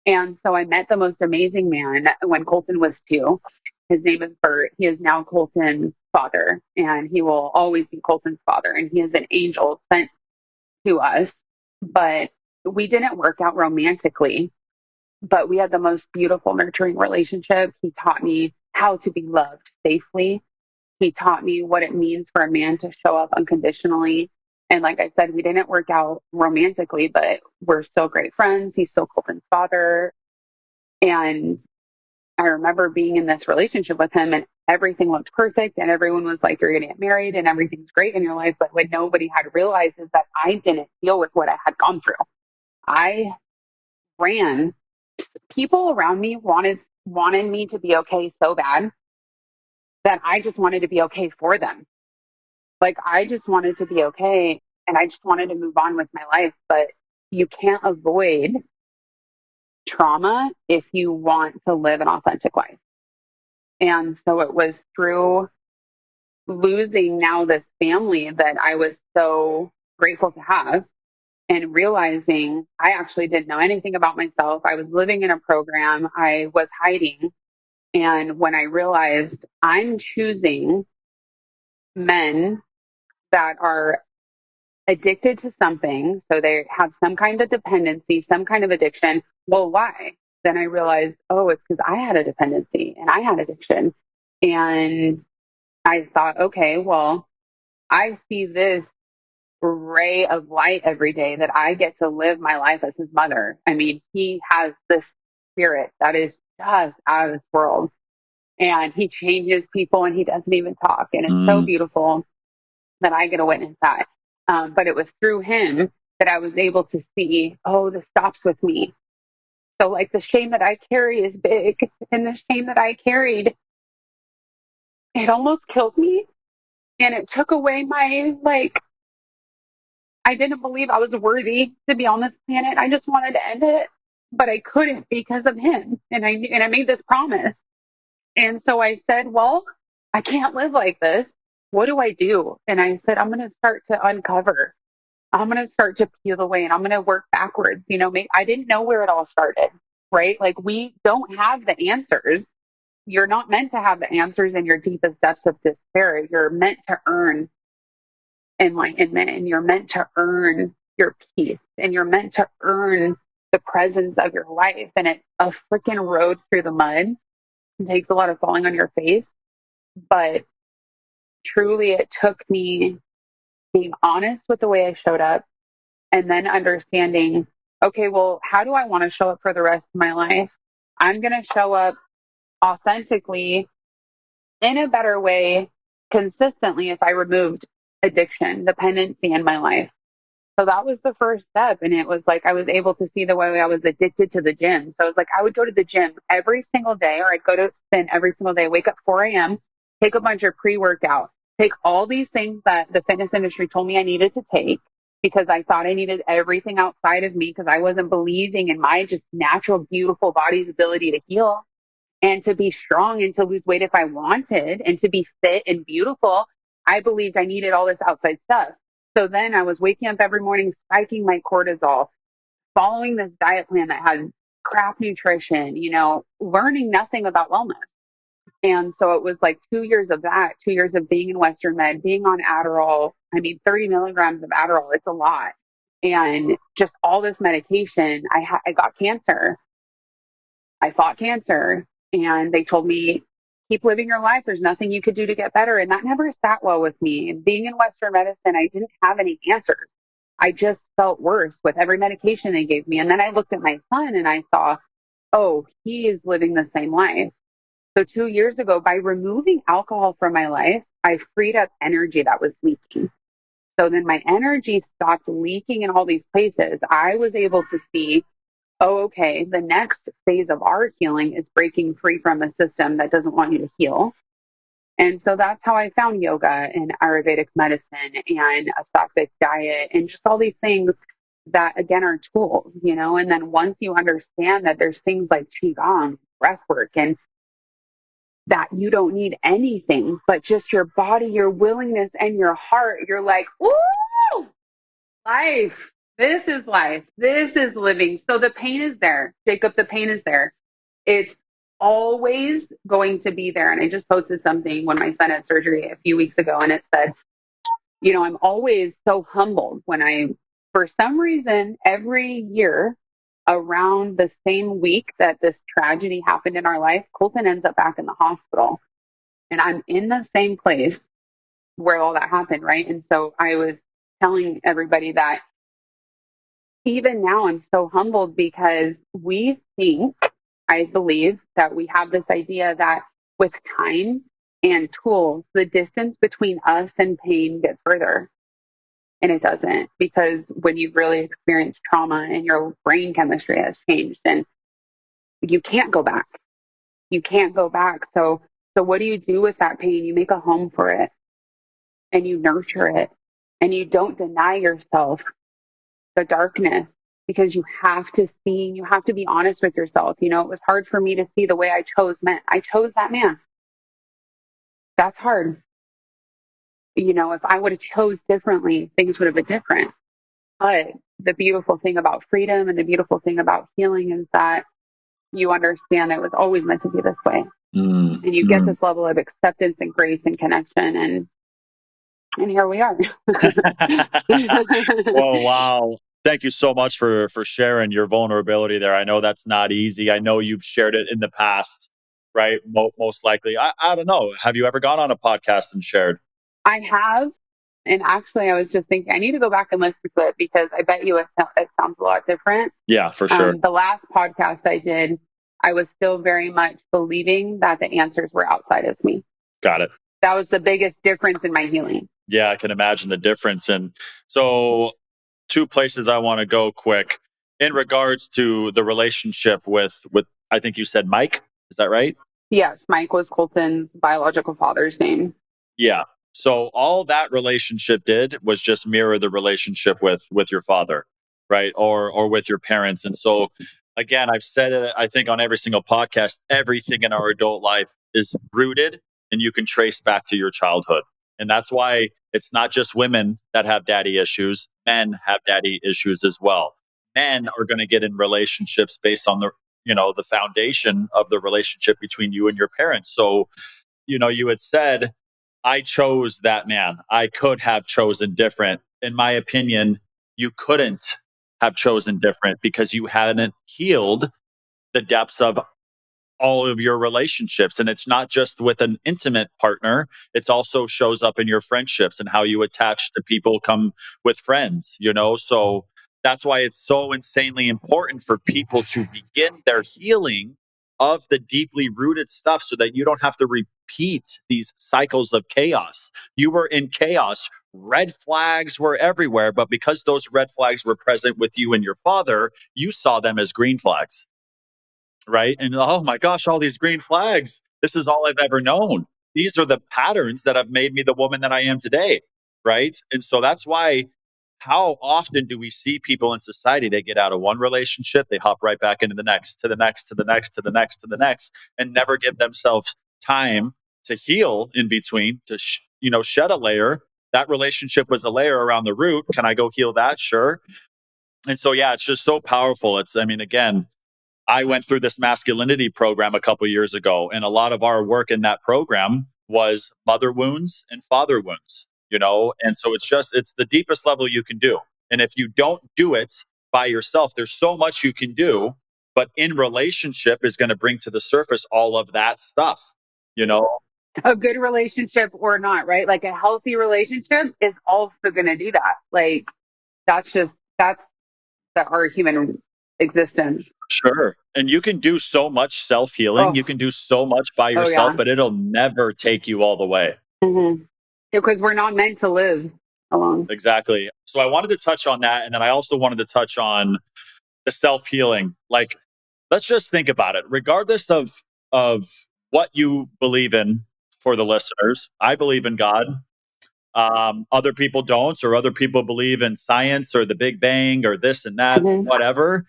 And so I met the most amazing man when Colton was 2. His name is Bert. He is now Colton's father, and he will always be Colton's father. And he is an angel sent to us, but we didn't work out romantically, but we had the most beautiful, nurturing relationship. He taught me how to be loved safely. He taught me what it means for a man to show up unconditionally. And like I said, we didn't work out romantically, but we're still great friends. He's still Colton's father. And I remember being in this relationship with him and everything looked perfect. And everyone was like, you're going to get married and everything's great in your life. But what nobody had realized is that I didn't deal with what I had gone through. I ran. People around me wanted me to be okay so bad that I just wanted to be okay for them. Like I just wanted to be okay and I just wanted to move on with my life. But you can't avoid trauma if you want to live an authentic life. And so it was through losing now this family that I was so grateful to have and realizing I actually didn't know anything about myself. I was living in a program, I was hiding. And when I realized I'm choosing men that are addicted to something, so they have some kind of dependency, some kind of addiction, well, why? Then I realized, oh, it's because I had a dependency and I had addiction. And I thought, okay, well, I see this ray of light every day that I get to live my life as his mother. I mean, he has this spirit that is just out of this world. And he changes people and he doesn't even talk. And it's so beautiful that I get to witness that. But it was through him that I was able to see, oh, this stops with me. So like the shame that I carry is big. And the shame that I carried, it almost killed me. And it took away my, like, I didn't believe I was worthy to be on this planet. I just wanted to end it, but I couldn't because of him. And I made this promise. And so I said, well, I can't live like this. What do I do? And I said, I'm going to start to uncover. I'm going to start to peel away and I'm going to work backwards. You know, I didn't know where it all started, right? Like we don't have the answers. You're not meant to have the answers in your deepest depths of despair. You're meant to earn enlightenment and you're meant to earn your peace and you're meant to earn the presence of your life. And it's a freaking road through the mud. It takes a lot of falling on your face. But truly, it took me being honest with the way I showed up and then understanding, okay, well, how do I want to show up for the rest of my life? I'm going to show up authentically in a better way consistently if I removed addiction, dependency in my life. So that was the first step. And it was like I was able to see the way I was addicted to the gym. So it was like I would go to the gym every single day, or I'd go to spin every single day, wake up 4 a.m., take a bunch of pre-workout, take all these things that the fitness industry told me I needed to take because I thought I needed everything outside of me because I wasn't believing in my just natural, beautiful body's ability to heal and to be strong and to lose weight if I wanted and to be fit and beautiful. I believed I needed all this outside stuff. So then I was waking up every morning, spiking my cortisol, following this diet plan that had crap nutrition, you know, learning nothing about wellness. And so it was like 2 years of that, 2 years of being in Western Med, being on Adderall. I mean, 30 milligrams of Adderall, it's a lot. And just all this medication, I got cancer. I fought cancer and they told me, keep living your life. There's nothing you could do to get better. And that never sat well with me. And being in Western medicine, I didn't have any answers. I just felt worse with every medication they gave me. And then I looked at my son and I saw, oh, he is living the same life. So 2 years ago, by removing alcohol from my life, I freed up energy that was leaking. So then my energy stopped leaking in all these places. I was able to see, oh, okay, the next phase of our healing is breaking free from a system that doesn't want you to heal. And so that's how I found yoga and Ayurvedic medicine and a sattvic diet and just all these things that, again, are tools, you know. And then once you understand that there's things like Qigong, breath work, and that you don't need anything but just your body, your willingness, and your heart, you're like, ooh, life. This is life. This is living. So the pain is there. Jacob, the pain is there. It's always going to be there. And I just posted something when my son had surgery a few weeks ago, and it said, you know, I'm always so humbled when for some reason, every year around the same week that this tragedy happened in our life, Colton ends up back in the hospital. And I'm in the same place where all that happened, right? And so I was telling everybody that even now I'm so humbled because I believe that we have this idea that with time and tools, the distance between us and pain gets further. And it doesn't, because when you've really experienced trauma and your brain chemistry has changed, and you can't go back. You can't go back. So what do you do with that pain? You make a home for it and you nurture it, and you don't deny yourself the darkness, because you have to be honest with yourself. You know, it was hard for me to see the way I chose men. I chose that man. That's hard. You know, if I would have chose differently, things would have been different. But the beautiful thing about freedom and the beautiful thing about healing is that you understand it was always meant to be this way. And you get this level of acceptance and grace and connection, and here we are. Oh, wow. Thank you so much for sharing your vulnerability there. I know that's not easy. I know you've shared it in the past, right? Most likely. I don't know. Have you ever gone on a podcast and shared? I have. And actually, I was just thinking, I need to go back and listen to it, because I bet you it sounds a lot different. Yeah, for sure. The last podcast I did, I was still very much believing that the answers were outside of me. Got it. That was the biggest difference in my healing. Yeah, I can imagine the difference. And so, two places I want to go quick in regards to the relationship with I think you said Mike. Is that right? Yes, Mike was Colton's biological father's name. Yeah. So all that relationship did was just mirror the relationship with your father, right? Or with your parents. And so again, I've said it, I think, on every single podcast, everything in our adult life is rooted and you can trace back to your childhood. And that's why it's not just women that have daddy issues, men have daddy issues as well. Men are going to get in relationships based on the foundation of the relationship between you and your parents. So, you had said, I chose that man. I could have chosen different. In my opinion, you couldn't have chosen different because you hadn't healed the depths of all of your relationships. And it's not just with an intimate partner, it's also shows up in your friendships and how you attach to people come with friends. So that's why it's so insanely important for people to begin their healing of the deeply rooted stuff so that you don't have to repeat these cycles of chaos. You were in chaos. Red flags were everywhere, but because those red flags were present with you and your father, you saw them as green flags, right? And oh my gosh, all these green flags. This is all I've ever known. These are the patterns that have made me the woman that I am today, right? And so that's why, how often do we see people in society, they get out of one relationship, they hop right back into the next, to the next, to the next, to the next, to the next, and never give themselves time to heal in between, to shed a layer. That relationship was a layer around the root. Can I go heal that? Sure. And so, yeah, it's just so powerful. Again, I went through this masculinity program a couple years ago, and a lot of our work in that program was mother wounds and father wounds. And so it's the deepest level you can do. And if you don't do it by yourself, there's so much you can do, but in relationship is going to bring to the surface all of that stuff. A good relationship or not, right? Like a healthy relationship is also going to do that. Like that's our human existence. Sure. And you can do so much self-healing. Oh, You can do so much by yourself, yeah. but it'll never take you all the way. Mm-hmm. Because we're not meant to live alone. Exactly. So I wanted to touch on that. And then I also wanted to touch on the self-healing. Like, let's just think about it. Regardless of what you believe in, for the listeners. I believe in God. Other people don't, or other people believe in science or the Big Bang or this and that, Mhm. whatever.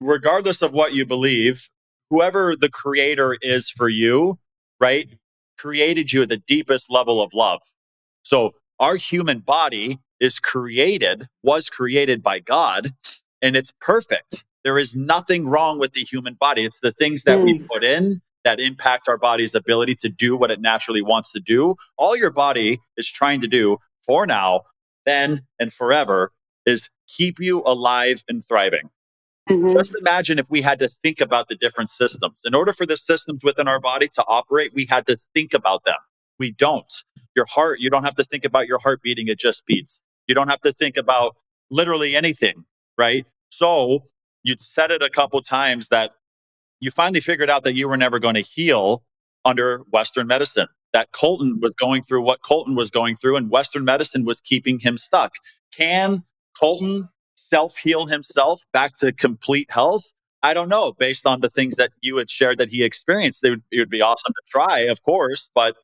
Regardless of what you believe, whoever the creator is for you, right, created you at the deepest level of love. So our human body was created by God, and it's perfect. There is nothing wrong with the human body. It's the things that we Mm. put in that impact our body's ability to do what it naturally wants to do. All your body is trying to do for now, then, and forever is keep you alive and thriving. Just Mhm. imagine if we had to think about the different systems. In order for the systems within our body to operate, we had to think about them. We don't. Your heart, you don't have to think about your heart beating, it just beats. You don't have to think about literally anything, right? So you'd said it a couple times that you finally figured out that you were never going to heal under Western medicine. That Colton was going through what Colton was going through, and Western medicine was keeping him stuck. Can Colton self heal himself back to complete health? I don't know. Based on the things that you had shared that he experienced, it would be awesome to try, of course. But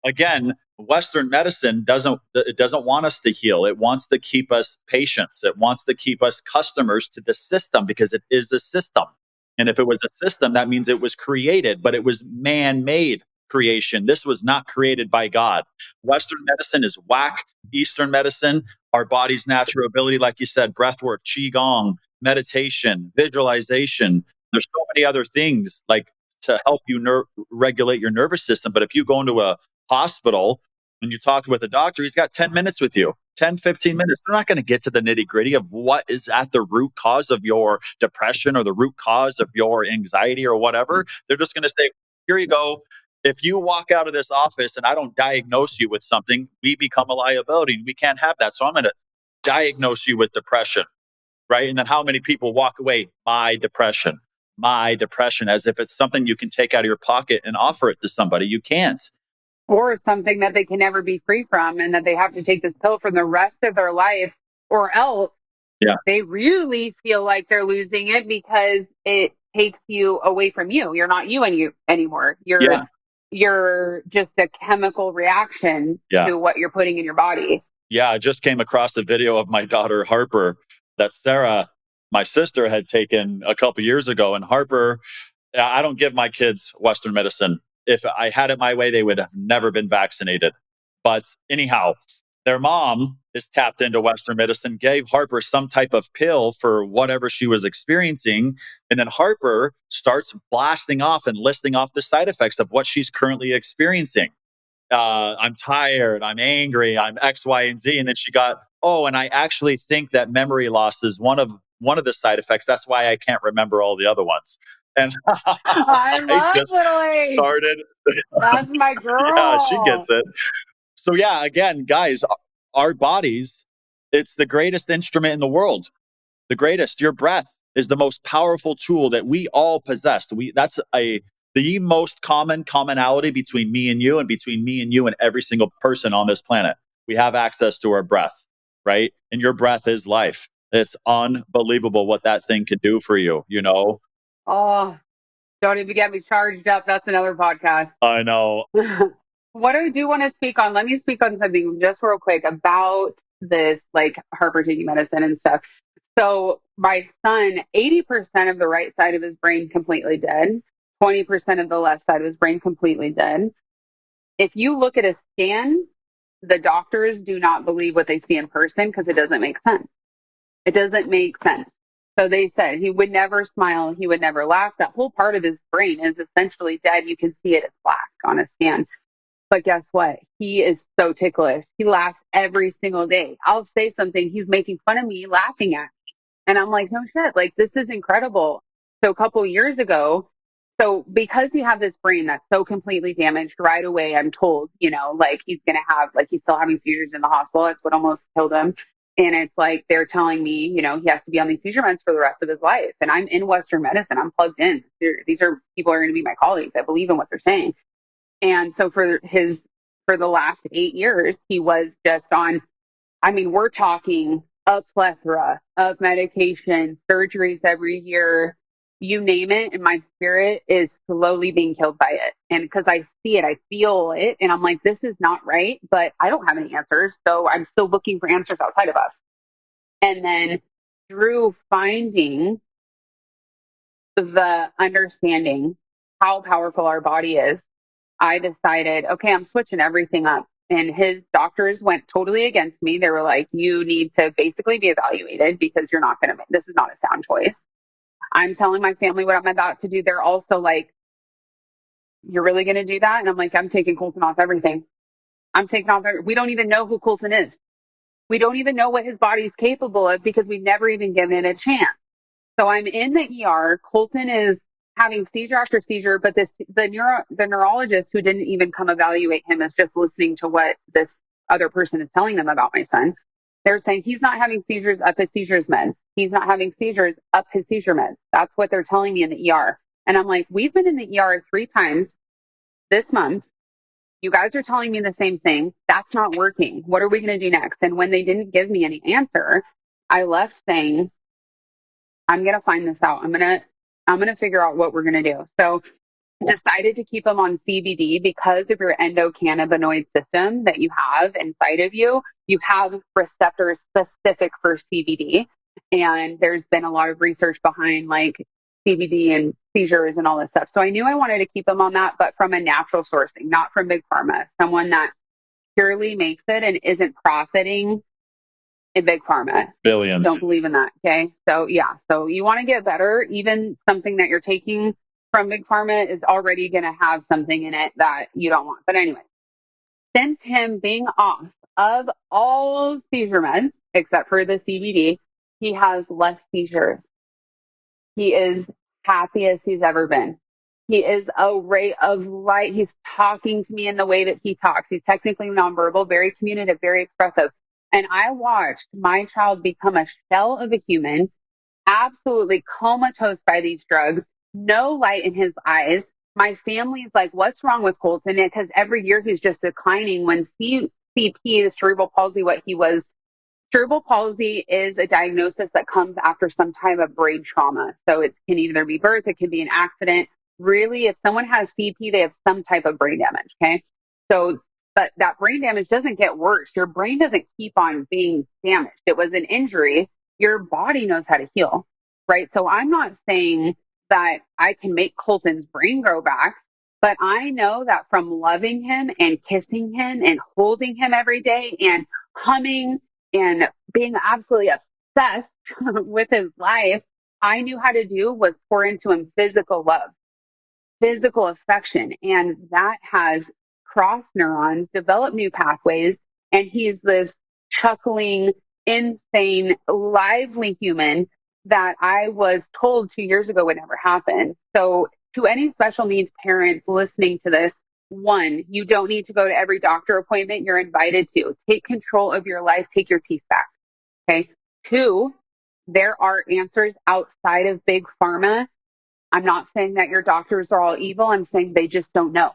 again, Western medicine doesn't want us to heal. It wants to keep us patients. It wants to keep us customers to the system because it is a system. And if it was a system, that means it was created, but it was man made creation. This was not created by God. Western medicine is whack. Eastern medicine, our body's natural ability, like you said, breath work, qigong, meditation, visualization. There's so many other things like to help you regulate your nervous system. But if you go into a hospital and you talk with a doctor, he's got 10 minutes with you. 10, 15 minutes. They're not going to get to the nitty gritty of what is at the root cause of your depression or the root cause of your anxiety or whatever. They're just going to say, here you go. If you walk out of this office and I don't diagnose you with something, we become a liability. We can't have that. So I'm going to diagnose you with depression, right? And then how many people walk away? My depression, as if it's something you can take out of your pocket and offer it to somebody. You can't. Or something that they can never be free from, and that they have to take this pill for the rest of their life, or else Yeah. they really feel like they're losing it because it takes you away from you. You're not you anymore. Yeah. You're just a chemical reaction Yeah. to what you're putting in your body. Yeah, I just came across a video of my daughter Harper that Sarah, my sister, had taken a couple years ago. And Harper, I don't give my kids Western medicine. If I had it my way, they would have never been vaccinated. But anyhow, their mom is tapped into Western medicine, gave Harper some type of pill for whatever she was experiencing. And then Harper starts blasting off and listing off the side effects of what she's currently experiencing. I'm tired, I'm angry, I'm X, Y, and Z. And then she got, oh, and I actually think that memory loss is one of the side effects. That's why I can't remember all the other ones. And I I love just Little H. started. That's my Yeah, she girl. gets it. So yeah, again, guys, our bodies, it's the greatest instrument in the world. The greatest. Your breath is the most powerful tool that we all possess. That's the most common commonality between me and you, and between me and you and every single person on this planet. We have access to our breath, right? And your breath is life. It's unbelievable what that thing can do for you, you know? Oh, don't even get me charged up. That's another podcast. I know. What I do want to speak on, let me speak on something just real quick about this, like Harper taking medicine and stuff. So my son, 80% of the right side of his brain completely dead, 20% of the left side of his brain completely dead. If you look at a scan, the doctors do not believe what they see in person because it doesn't make sense. It doesn't make sense. So they said he would never smile, he would never laugh. That whole part of his brain is essentially dead. You can see it, it's black on a scan. But guess what? He is so ticklish. He laughs every single day. I'll say something, he's making fun of me, laughing at me. And I'm like, no shit, like this is incredible. So a couple years ago, so because he had this brain that's so completely damaged right away, I'm told, like he's going to have, like he's still having seizures in the hospital. That's what almost killed him. And it's like they're telling me, he has to be on these seizure meds for the rest of his life. And I'm in Western medicine. I'm plugged in. These are people are going to be my colleagues. I believe in what they're saying. And so for the last 8 years, he was just on, I mean, we're talking a plethora of medication, surgeries every year, you name it, and my spirit is slowly being killed by it. And because I see it, I feel it, and I'm like, this is not right, but I don't have any answers. So I'm still looking for answers outside of us. And then through finding the understanding how powerful our body is, I decided, okay, I'm switching everything up. And his doctors went totally against me. They were like, you need to basically be evaluated because you're not going to make, this is not a sound choice. I'm telling my family what I'm about to do. They're also like, you're really going to do that? And I'm like, I'm taking Colton off everything. I'm taking off, we don't even know who Colton is. We don't even know what his body's capable of because we've never even given it a chance. So I'm in the ER. Colton is having seizure after seizure, but the neurologist who didn't even come evaluate him is just listening to what this other person is telling them about my son. They're saying he's not having seizures, up his seizures meds. He's not having seizures, up his seizure meds. That's what they're telling me in the ER. And I'm like, we've been in the ER 3 times this month. You guys are telling me the same thing. That's not working. What are we going to do next? And when they didn't give me any answer, I left saying, I'm going to find this out. I'm going to figure out what we're going to do. So decided to keep them on CBD because of your endocannabinoid system that you have inside of you. You have receptors specific for CBD. And there's been a lot of research behind like CBD and seizures and all this stuff. So I knew I wanted to keep them on that, but from a natural sourcing, not from Big Pharma, someone that purely makes it and isn't profiting in Big Pharma. Billions. Don't believe in that. Okay. So yeah. So you want to get better. Even something that you're taking from Big Pharma is already going to have something in it that you don't want. But anyway, since him being off of all seizure meds, except for the CBD, he has less seizures. He is happy as he's ever been. He is a ray of light. He's talking to me in the way that he talks. He's technically nonverbal, very communicative, very expressive. And I watched my child become a shell of a human, absolutely comatose by these drugs, no light in his eyes. My family's like, what's wrong with Colton? Because every year he's just declining. When CP, the cerebral palsy, what he was, cerebral palsy is a diagnosis that comes after some type of brain trauma. So it can either be birth, it can be an accident. Really, if someone has CP, they have some type of brain damage. Okay. So, but that brain damage doesn't get worse. Your brain doesn't keep on being damaged. It was an injury. Your body knows how to heal. Right. So I'm not saying that I can make Colton's brain grow back, but I know that from loving him and kissing him and holding him every day and humming and being absolutely obsessed with his life, I knew how to do was pour into him physical love, physical affection. And that has crossed neurons, developed new pathways. And he's this chuckling, insane, lively human that I was told 2 years ago would never happen. So to any special needs parents listening to this, 1, you don't need to go to every doctor appointment. You're invited to. Take control of your life. Take your peace back. Okay. 2, there are answers outside of Big Pharma. I'm not saying that your doctors are all evil. I'm saying they just don't know.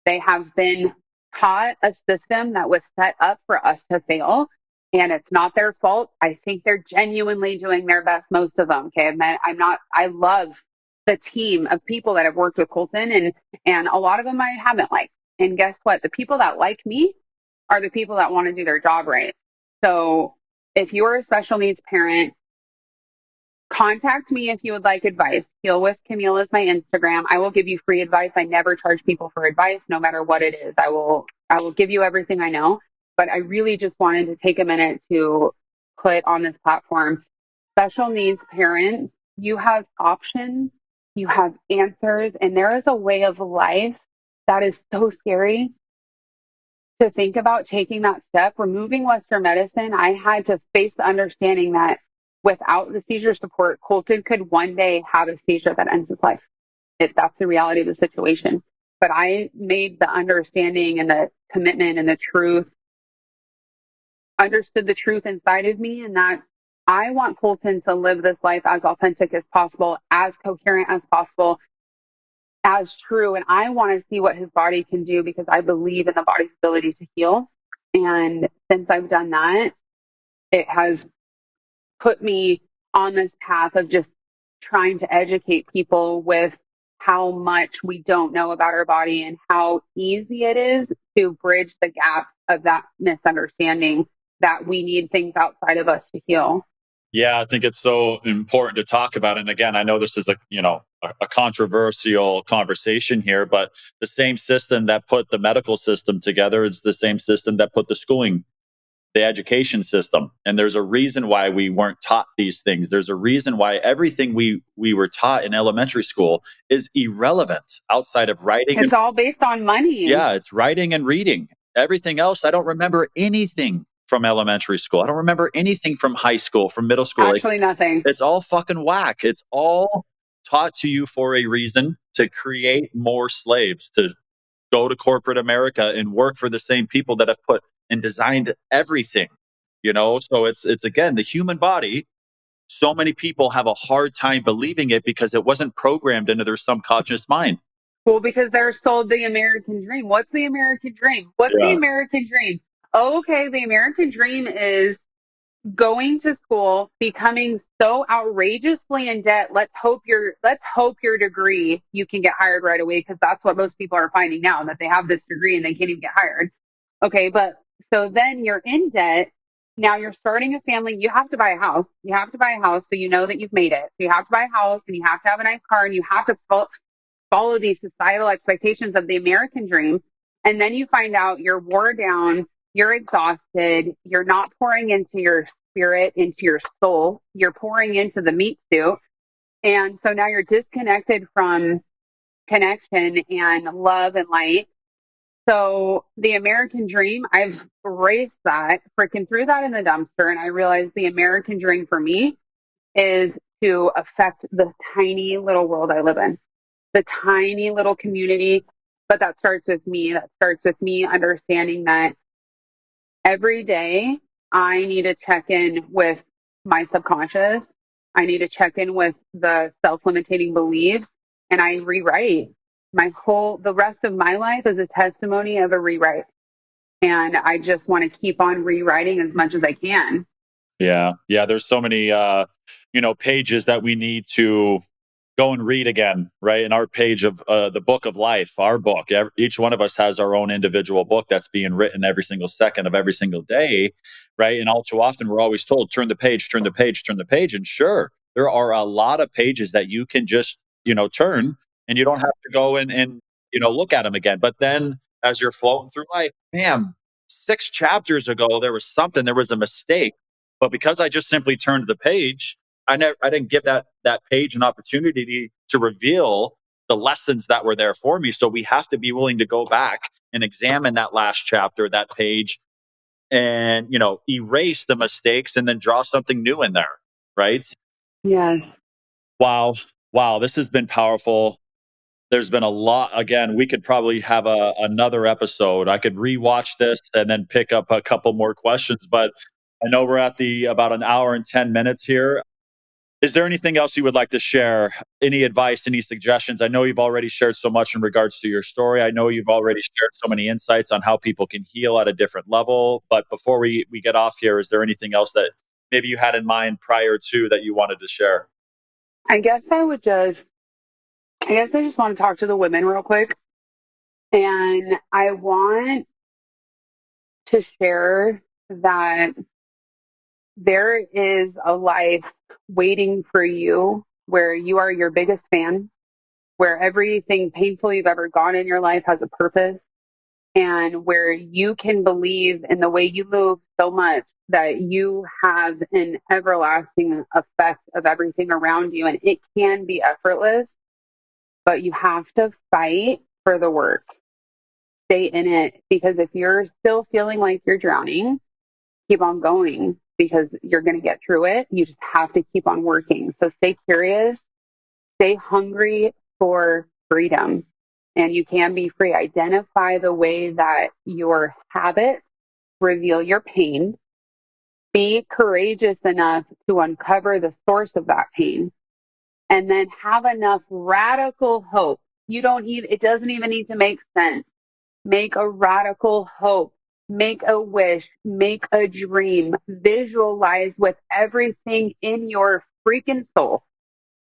They have been taught a system that was set up for us to fail, and it's not their fault. I think they're genuinely doing their best, most of them. Okay. I love the team of people that have worked with Colton, and a lot of them I haven't liked. And guess what? The people that like me are the people that want to do their job right. So if you're a special needs parent, contact me if you would like advice. Heal with Camille is my Instagram. I will give you free advice. I never charge people for advice, no matter what it is. I will give you everything I know. But I really just wanted to take a minute to put on this platform. Special needs parents, you have options, you have answers, and there is a way of life that is so scary to think about taking that step. Removing Western medicine, I had to face the understanding that without the seizure support, Colton could one day have a seizure that ends his life. That's the reality of the situation. But I made the understanding and the commitment and the truth, understood the truth inside of me, and that's, I want Colton to live this life as authentic as possible, as coherent as possible, as true. And I want to see what his body can do because I believe in the body's ability to heal. And since I've done that, it has put me on this path of just trying to educate people with how much we don't know about our body and how easy it is to bridge the gaps of that misunderstanding that we need things outside of us to heal. Yeah, I think it's so important to talk about. And again, I know this is a controversial conversation here, but the same system that put the medical system together is the same system that put the education system. And there's a reason why we weren't taught these things. There's a reason why everything we were taught in elementary school is irrelevant outside of writing. It's all based on money. Yeah, it's writing and reading. Everything else, I don't remember anything from elementary school. I don't remember anything from high school, from middle school. Actually, nothing. It's all fucking whack. It's all taught to you for a reason, to create more slaves, to go to corporate America and work for the same people that have put and designed everything. So it's again the human body. So many people have a hard time believing it because it wasn't programmed into their subconscious mind. Well, because they're sold the American dream. What's the American dream? What's the American dream? Okay, the American dream is going to school, becoming so outrageously in debt. Let's hope your degree, you can get hired right away, because that's what most people are finding now, that they have this degree and they can't even get hired. Okay, but so then you're in debt. Now you're starting a family. You have to buy a house. You have to buy a house so you know that you've made it. So you have to buy a house and you have to have a nice car and you have to follow these societal expectations of the American dream. And then you find out you're wore down, you're exhausted, you're not pouring into your spirit, into your soul, you're pouring into the meat suit. And so now you're disconnected from connection and love and light. So the American dream, I've erased that, freaking threw that in the dumpster. And I realized the American dream for me is to affect the tiny little world I live in, the tiny little community. But that starts with me. That starts with me understanding that every day I need to check in with my subconscious. I need to check in with the self-limiting beliefs, and I rewrite the rest of my life is a testimony of a rewrite. And I just want to keep on rewriting as much as I can. Yeah. There's so many, pages that we need to go and read again, right? In our page of the book of life, our book, each one of us has our own individual book that's being written every single second of every single day, right? And all too often, we're always told, turn the page, turn the page, turn the page. And sure, there are a lot of pages that you can just, turn, and you don't have to go and look at them again. But then as you're floating through life, man, 6 chapters ago, there was a mistake. But because I just simply turned the page, I didn't give that page an opportunity to reveal the lessons that were there for me. So we have to be willing to go back and examine that last chapter, that page, and erase the mistakes and then draw something new in there, right? Yes. Wow, this has been powerful. There's been a lot. Again, we could probably have another episode. I could rewatch this and then pick up a couple more questions, but I know we're at about an hour and 10 minutes here. Is there anything else you would like to share? Any advice, any suggestions? I know you've already shared so much in regards to your story. I know you've already shared so many insights on how people can heal at a different level. But before we get off here, is there anything else that maybe you had in mind prior to that you wanted to share? I guess I just want to talk to the women real quick. And I want to share that there is a life waiting for you where you are your biggest fan, where everything painful you've ever gone in your life has a purpose, and where you can believe in the way you move so much that you have an everlasting effect of everything around you. And it can be effortless, but you have to fight for the work. Stay in it, because if you're still feeling like you're drowning, keep on going, because you're going to get through it. You just have to keep on working. So stay curious, stay hungry for freedom, and you can be free. Identify the way that your habits reveal your pain. Be courageous enough to uncover the source of that pain, and then have enough radical hope. It doesn't even need to make sense. Make a radical hope. Make a wish, make a dream, visualize with everything in your freaking soul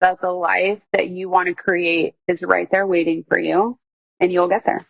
that the life that you want to create is right there waiting for you, and you'll get there.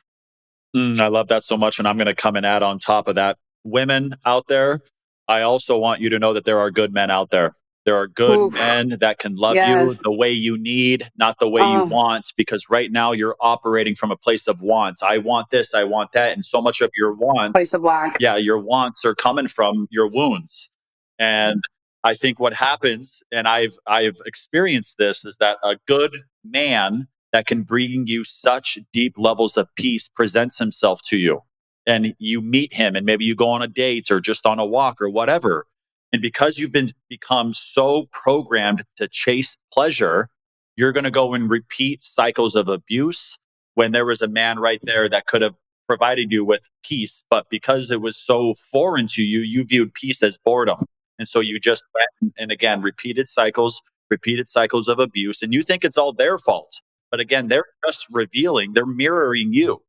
I love that so much. And I'm going to come and add on top of that. Women out there, I also want you to know that there are good men out there. There are good Oof. men that can love Yes. you the way you need, not the way you want, because right now you're operating from a place of want. I want this, I want that. And so much of your Place wants, of black. yeah, your wants are coming from your wounds. And I think what happens, and I've experienced this, is that a good man that can bring you such deep levels of peace presents himself to you. And you meet him, and maybe you go on a date or just on a walk or whatever. And because you've become so programmed to chase pleasure, you're going to go and repeat cycles of abuse when there was a man right there that could have provided you with peace. But because it was so foreign to you, you viewed peace as boredom. And so you just went and again, repeated cycles of abuse. And you think it's all their fault. But again, they're just revealing, they're mirroring you.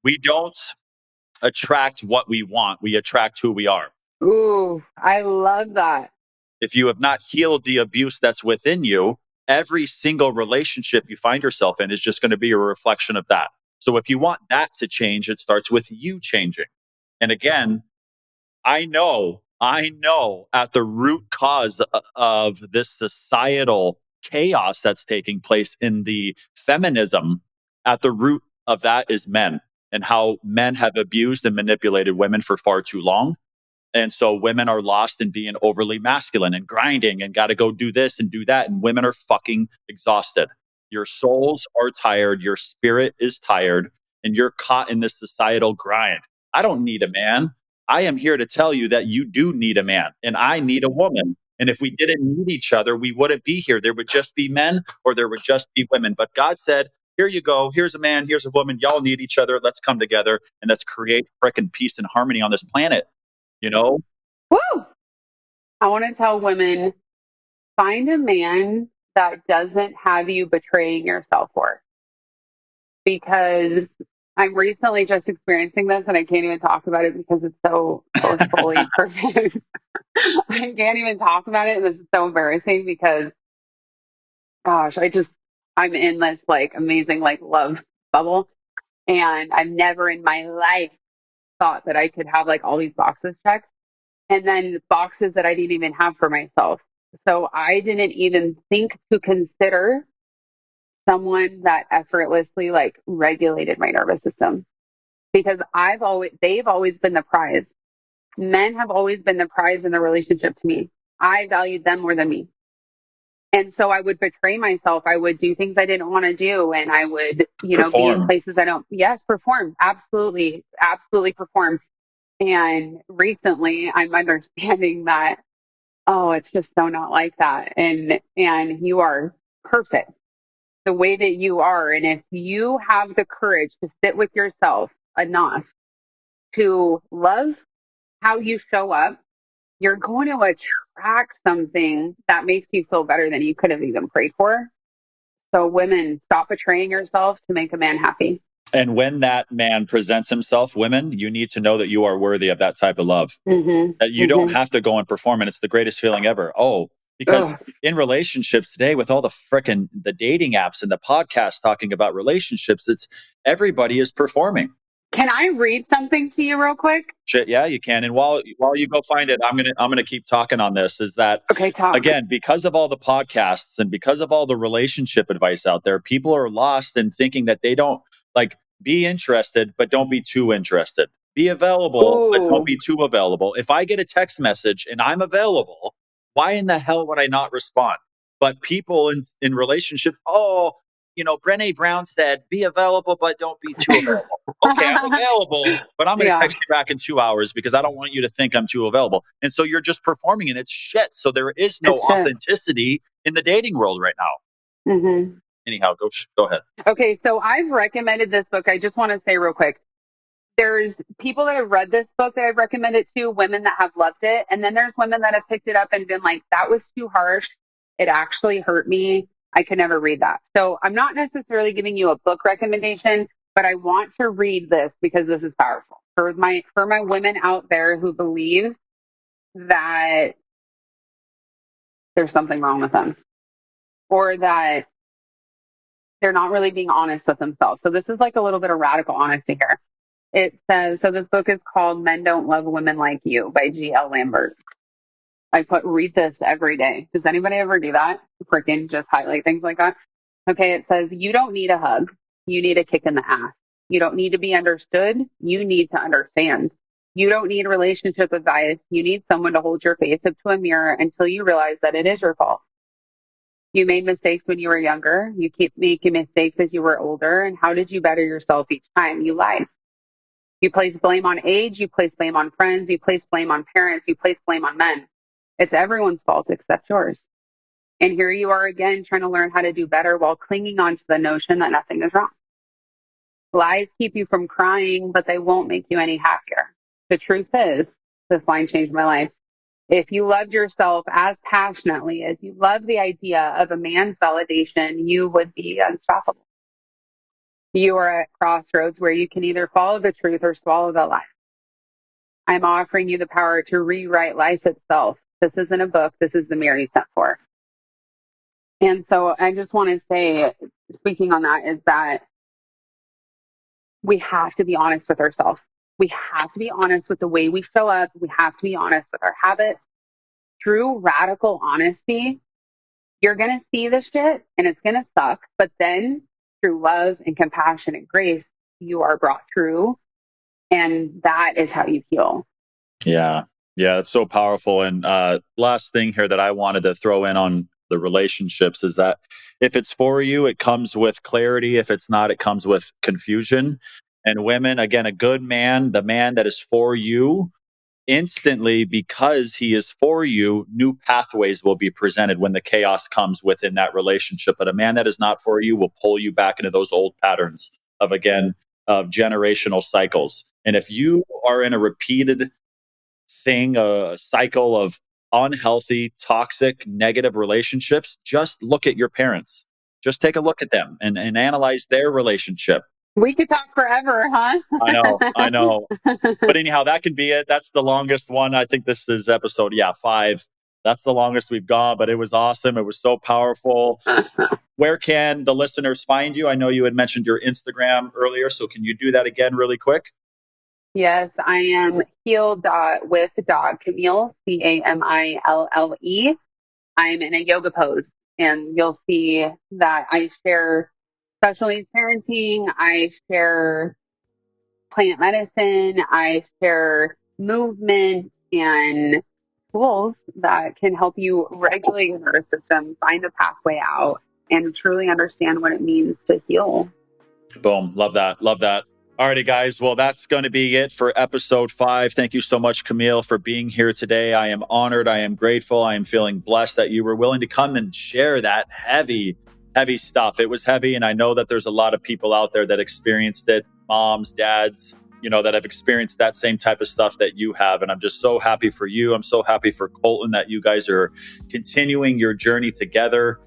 We don't attract what we want, we attract who we are. Ooh, I love that. If you have not healed the abuse that's within you, every single relationship you find yourself in is just going to be a reflection of that. So if you want that to change, it starts with you changing. And again, I know at the root cause of this societal chaos that's taking place in the feminism, at the root of that is men and how men have abused and manipulated women for far too long. And so women are lost in being overly masculine and grinding and got to go do this and do that. And women are fucking exhausted. Your souls are tired. Your spirit is tired. And you're caught in this societal grind. I don't need a man. I am here to tell you that you do need a man and I need a woman. And if we didn't need each other, we wouldn't be here. There would just be men or there would just be women. But God said, here you go. Here's a man. Here's a woman. Y'all need each other. Let's come together and let's create frickin' peace and harmony on this planet. You know? Woo! I want to tell women, find a man that doesn't have you betraying yourself for. Because I'm recently just experiencing this and I can't even talk about it because it's so forcefully perfect. I can't even talk about it. And this is so embarrassing because, gosh, I'm in this like amazing like love bubble. And I've never in my life thought that I could have like all these boxes checked and then boxes that I didn't even have for myself. So I didn't even think to consider someone that effortlessly like regulated my nervous system because they've always been the prize. Men have always been the prize in the relationship to me. I valued them more than me. And so I would betray myself. I would do things I didn't want to do. And I would, be in places perform. Absolutely. Absolutely perform. And recently I'm understanding that, oh, it's just so not like that. And you are perfect the way that you are. And if you have the courage to sit with yourself enough to love how you show up, you're going to attract something that makes you feel better than you could have even prayed for. So women, stop betraying yourself to make a man happy. And when that man presents himself, women, you need to know that you are worthy of that type of love. That you don't have to go and perform, and it's the greatest feeling ever. Because in relationships today, with all the dating apps and the podcast talking about relationships, it's everybody is performing. Can I read something to you real quick? Yeah, you can. And while you go find it, I'm gonna keep talking on this. Is that again, because of all the podcasts and because of all the relationship advice out there, people are lost in thinking that they don't like be interested, but don't be too interested. Be available, but don't be too available. If I get a text message and I'm available, why in the hell would I not respond? But people in relationships, Brené Brown said, be available, but don't be too available. Okay, I'm available, but I'm going to text you back in 2 hours because I don't want you to think I'm too available. And so you're just performing and it's shit. So there is no authenticity in the dating world right now. Mm-hmm. Anyhow, go ahead. Okay, so I've recommended this book. I just want to say real quick, there's people that have read this book that I've recommended to, women that have loved it. And then there's women that have picked it up and been like, that was too harsh. It actually hurt me. I could never read that. So I'm not necessarily giving you a book recommendation, but I want to read this because this is powerful for my women out there who believe that there's something wrong with them. or that they're not really being honest with themselves. So this is like a little bit of radical honesty here. It says, so this book is called Men Don't Love Women Like You by G.L. Lambert. Read this every day. Does anybody ever do that? Freaking just highlight things like that. Okay, it says, you don't need a hug. You need a kick in the ass. You don't need to be understood. You need to understand. You don't need relationship advice. You need someone to hold your face up to a mirror until you realize that it is your fault. You made mistakes when you were younger. You keep making mistakes as you were older. And how did you better yourself each time? You lied. You place blame on age. You place blame on friends. You place blame on parents. You place blame on men. It's everyone's fault except yours. And here you are again trying to learn how to do better while clinging on to the notion that nothing is wrong. Lies keep you from crying, but they won't make you any happier. The truth is, this line changed my life. If you loved yourself as passionately as you love the idea of a man's validation, you would be unstoppable. You are at crossroads where you can either follow the truth or swallow the lie. I'm offering you the power to rewrite life itself. This isn't a book. This is the mirror you sent for. And so I just want to say, speaking on that, is that we have to be honest with ourselves. We have to be honest with the way we show up. We have to be honest with our habits. Through radical honesty, you're going to see the shit and it's going to suck. But then through love and compassion and grace, you are brought through. And that is how you heal. Yeah. Yeah. It's so powerful. And last thing here that I wanted to throw in on the relationships is that if it's for you, it comes with clarity. If it's not, it comes with confusion. And women, again, a good man, the man that is for you, instantly, because he is for you, new pathways will be presented when the chaos comes within that relationship. But a man that is not for you will pull you back into those old patterns of generational cycles. And if you are in a repeated thing, a cycle of unhealthy, toxic, negative relationships, just look at your parents. Just take a look at them and analyze their relationship. We could talk forever, huh? I know. But anyhow, that can be it. That's the longest one. I think this is episode, 5. That's the longest we've gone, but it was awesome. It was so powerful. Where can the listeners find you? I know you had mentioned your Instagram earlier, so can you do that again really quick? Yes, I am heal.with Camille, Camille. I'm in a yoga pose, and you'll see that I share special needs parenting, I share plant medicine, I share movement and tools that can help you regulate your nervous system, find a pathway out, and truly understand what it means to heal. Boom. Love that. Love that. Alrighty, guys. Well, that's going to be it for episode 5. Thank you so much, Camille, for being here today. I am honored. I am grateful. I am feeling blessed that you were willing to come and share that heavy stuff. It was heavy. And I know that there's a lot of people out there that experienced it, moms, dads, that have experienced that same type of stuff that you have. And I'm just so happy for you. I'm so happy for Colton that you guys are continuing your journey together,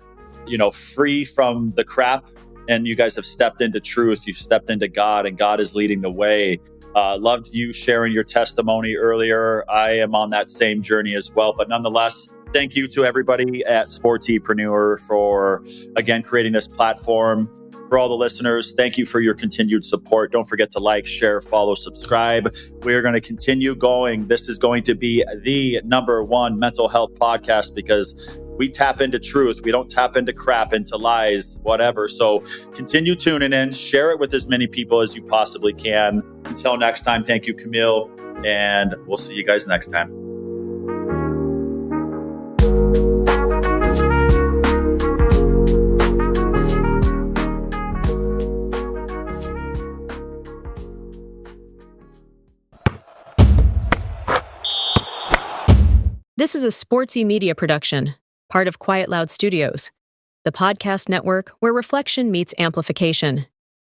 free from the crap. And you guys have stepped into truth. You've stepped into God, and God is leading the way. Loved you sharing your testimony earlier. I am on that same journey as well. But nonetheless, thank you to everybody at SportsEpreneur for, again, creating this platform. For all the listeners, thank you for your continued support. Don't forget to like, share, follow, subscribe. We are going to continue going. This is going to be the #1 mental health podcast because we tap into truth. We don't tap into crap, into lies, whatever. So continue tuning in. Share it with as many people as you possibly can. Until next time, thank you, Camille. And we'll see you guys next time. This is a SportsE Media production, part of Quiet Loud Studios, the podcast network where reflection meets amplification.